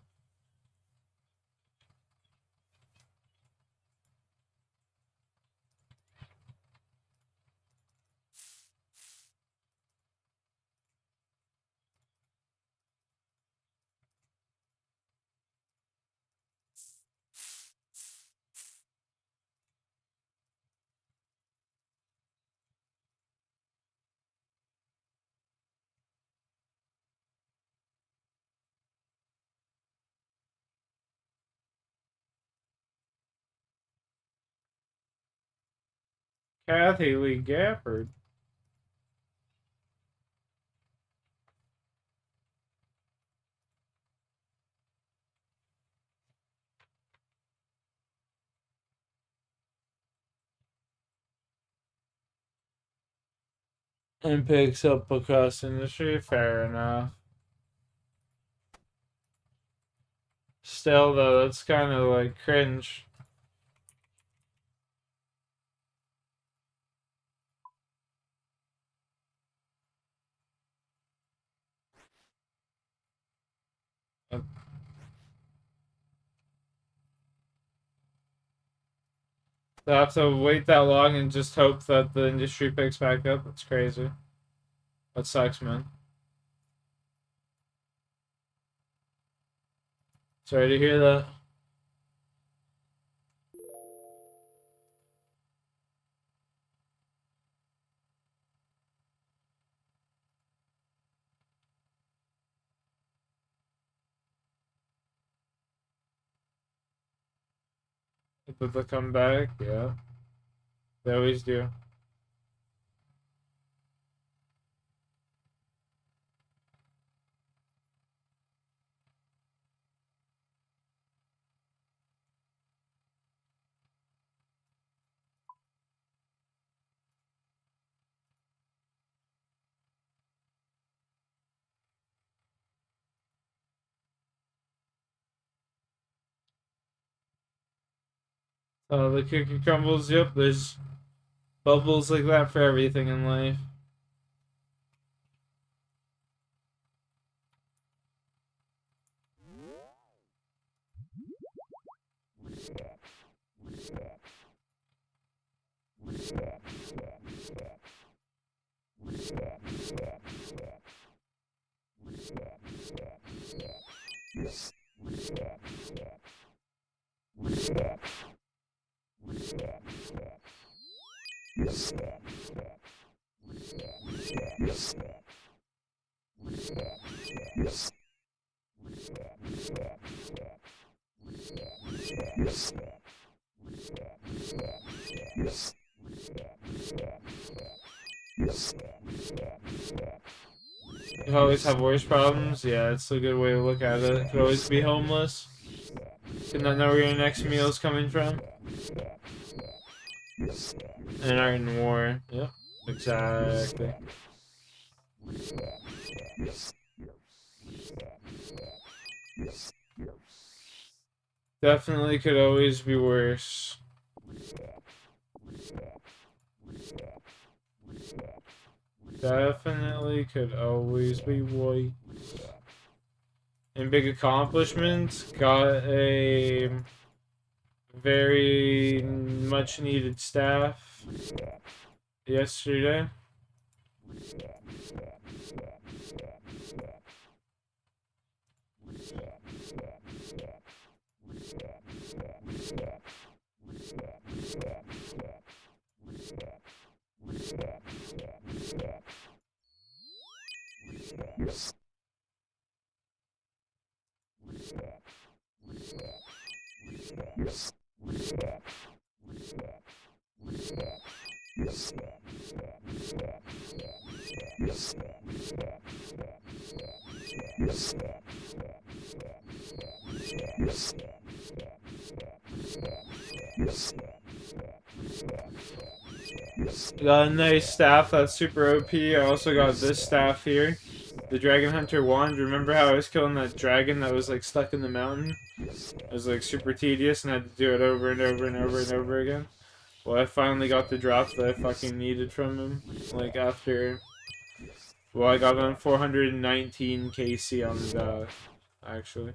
Kathy Lee Gafford. And picks up across industry, fair enough. Still, though, that's kind of like cringe. They have to wait that long and just hope that the industry picks back up. That's crazy. That sucks, man. Sorry to hear that. But they'll come back, yeah. They always do. The cookie crumbles, yep, there's bubbles like that for everything in life. You always have worse problems? Yeah, it's a good way to look at it. Could always be homeless. Could not know where your next meal is coming from. And are in war. Yep, exactly. Definitely could always be worse. Definitely could always be worse. And big accomplishments, got a very much needed staff yesterday. Got a nice staff that's super OP. I also got this staff here. The Dragon Hunter wand. Remember how I was killing that dragon that was like stuck in the mountain? It was like super tedious and I had to do it over and over and over and over again. Well, I finally got the drop that I fucking needed from him. Like after... Well, I got on 419 KC on the dot, actually.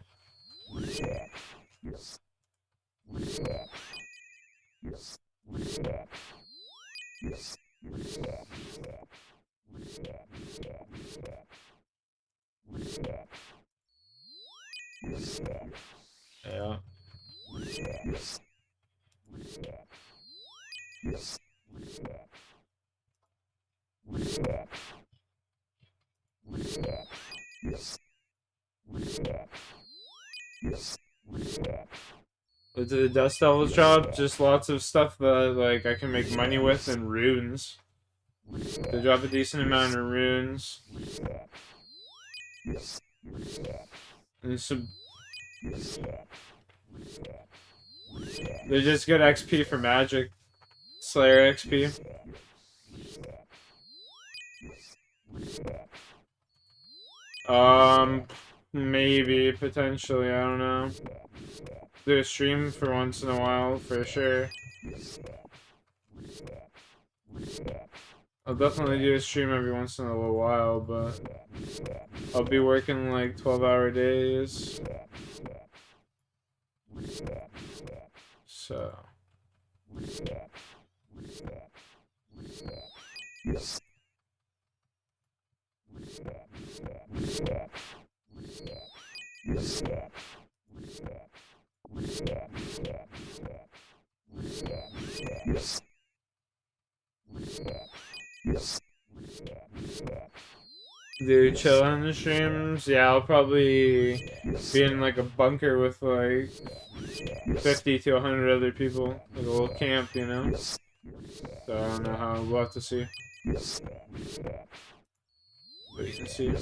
Yeah. What did the Dust Devils drop? Just lots of stuff that like I can make money with and runes. They drop a decent amount of runes. And some... They're just good XP for Magic. Slayer XP. Maybe, potentially, I don't know. Do a stream for once in a while, for sure. I'll definitely do a stream every once in a little while, but I'll be working like 12-hour days. So... Do chill on the streams? Yeah, I'll probably be in like a bunker with like 50 to 100 other people, like a little camp, you know? So I don't know how, we'll have to see. Wait and see.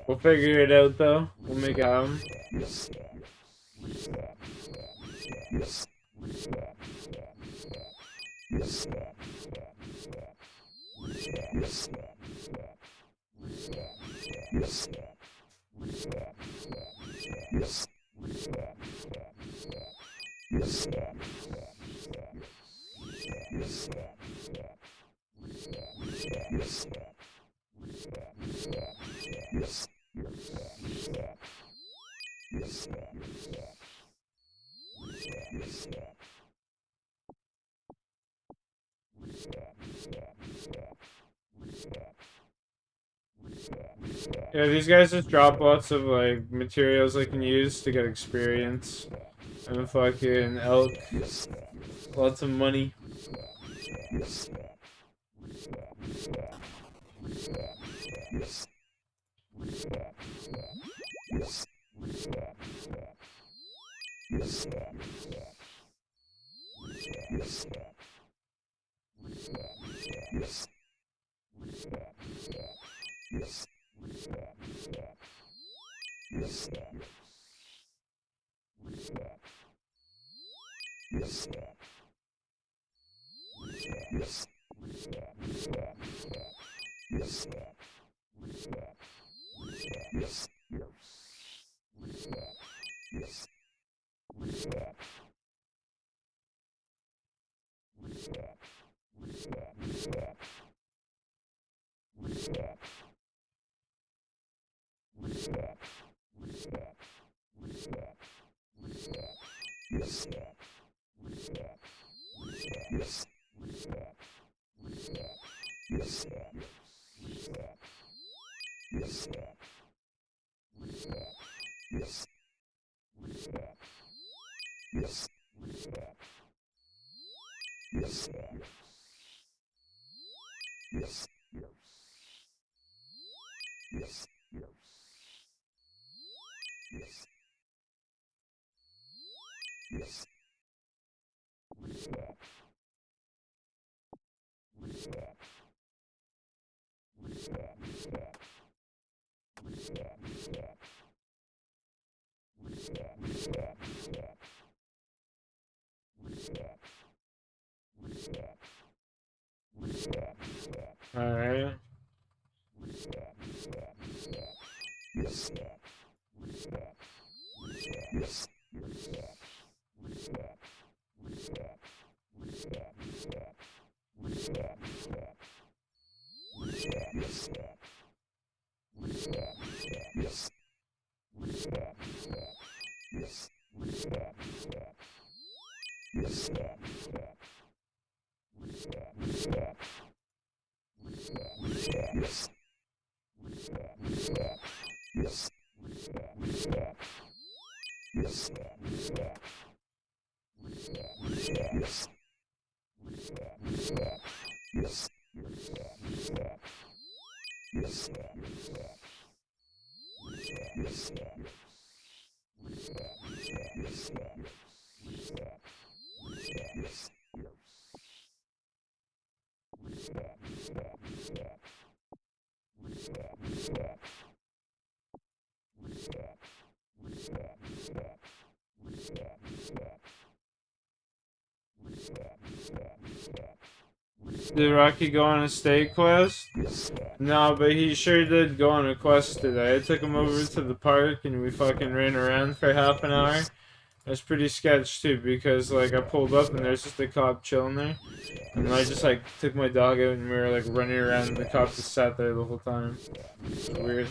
We'll figure it out though. We'll make it happen. Yeah, these guys just drop lots of like materials I can use to get experience. And fucking elk. Lots of money. Alright. Did Rocky go on a state quest? No, but he sure did go on a quest today. I took him over to the park and we fucking ran around for half an hour. It's pretty sketch too because like I pulled up and there's just a cop chilling there, and I just like took my dog out and we were like running around and the cop just sat there the whole time. It was weird.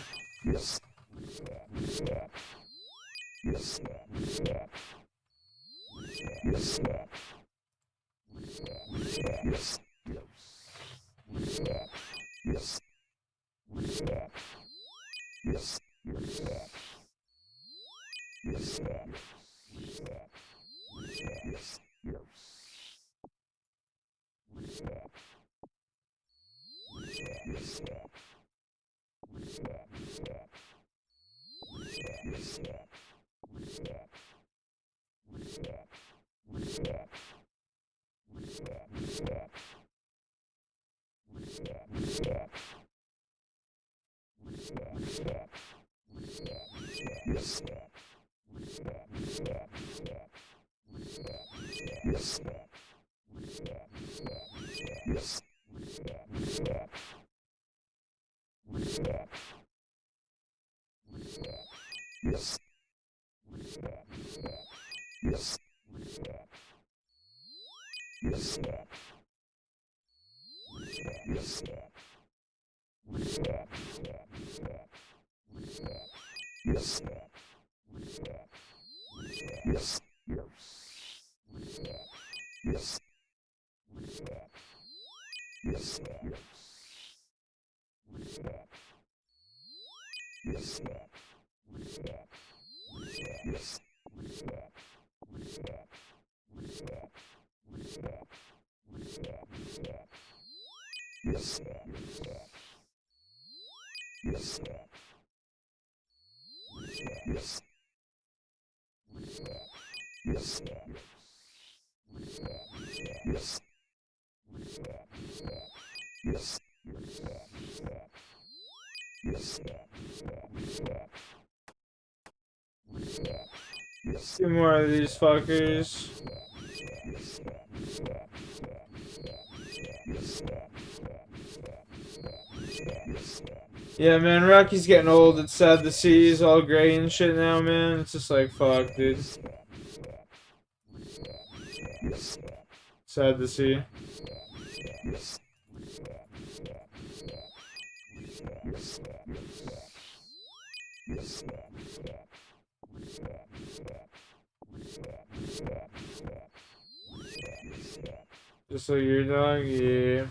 Two more of these fuckers. Yeah, man, Rocky's getting old. It's sad to see he's all gray and shit now, man. It's just like, fuck, dude. Sad to see. Just like your dog? Yeah.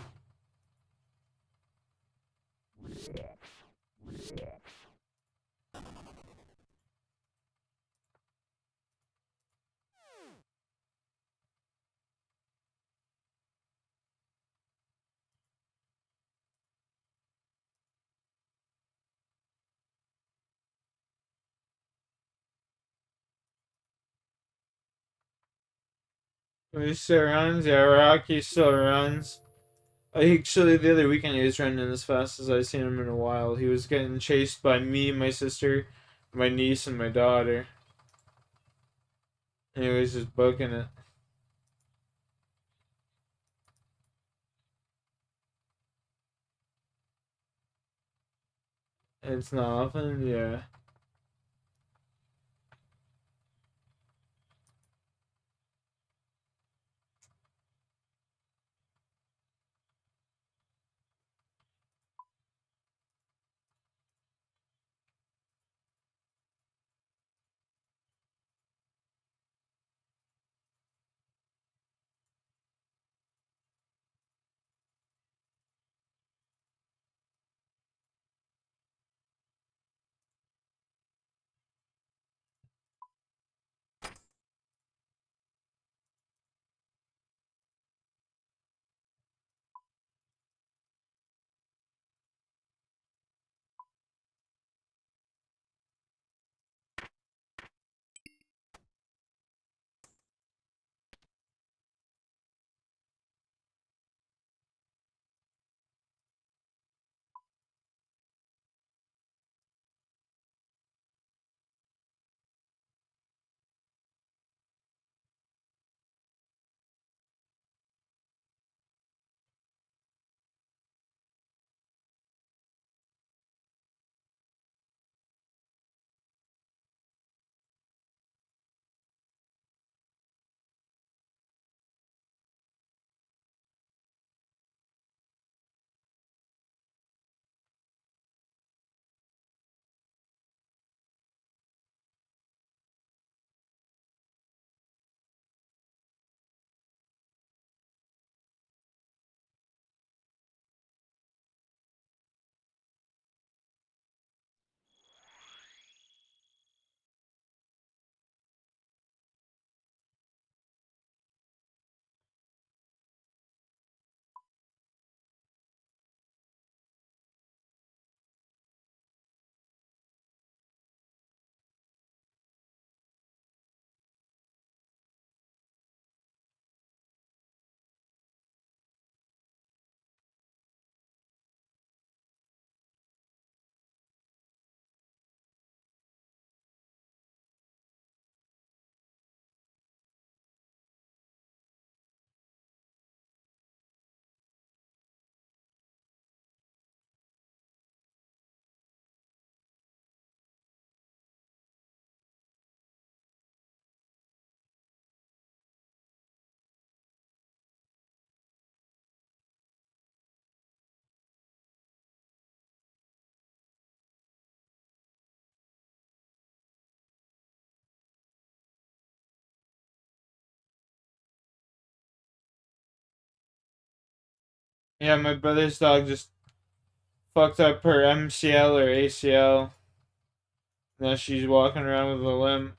He still runs? Yeah, Rocky still runs. Actually, the other weekend he was running as fast as I've seen him in a while. He was getting chased by me, my sister, my niece, and my daughter. And he was just booking it. It's not often, yeah. Yeah, my brother's dog just fucked up her MCL or ACL. Now she's walking around with a limp.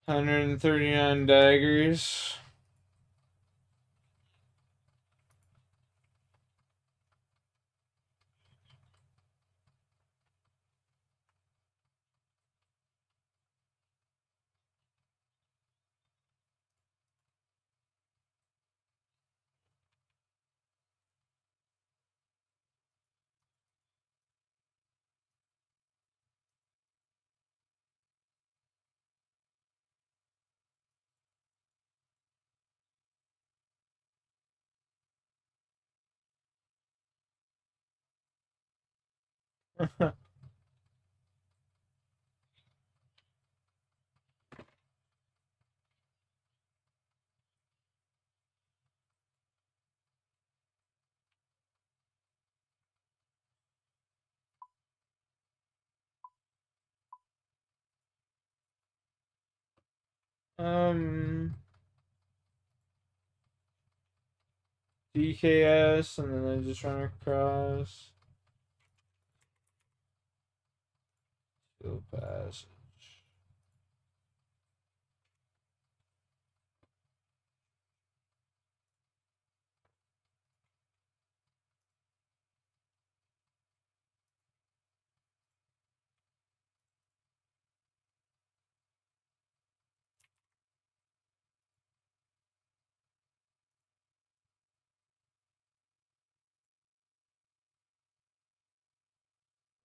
$139 daggers. DKS, and then I just run across. Field passage.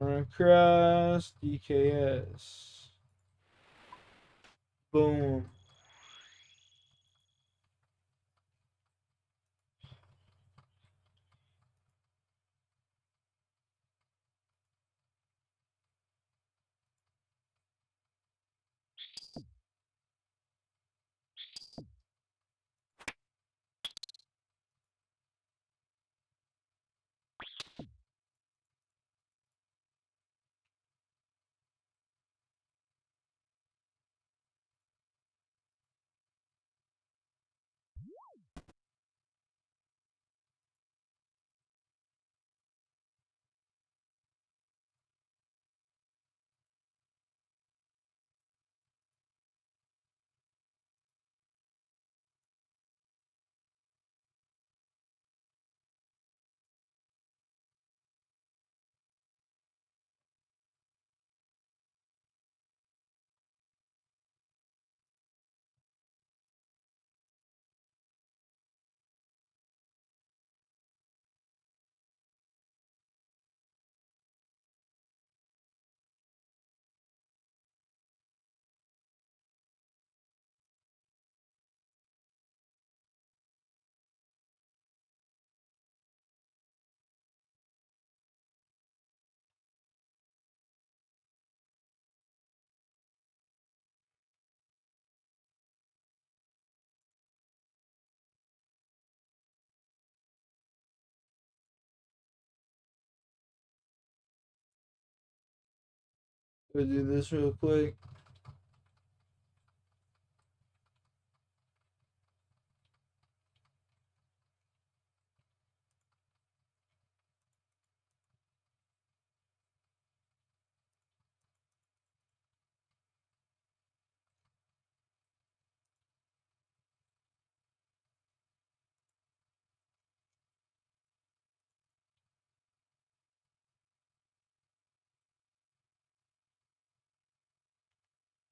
Run across, DKS. Boom. We'll do this real quick.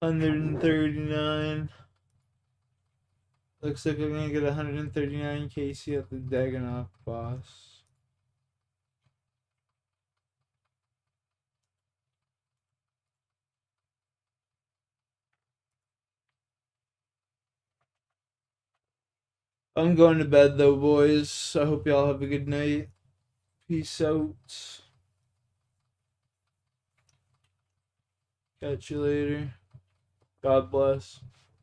$139. Looks like I'm gonna get 139 KC at the Dagannoth boss. I'm going to bed though, boys. I hope y'all have a good night. Peace out. Catch you later. God bless.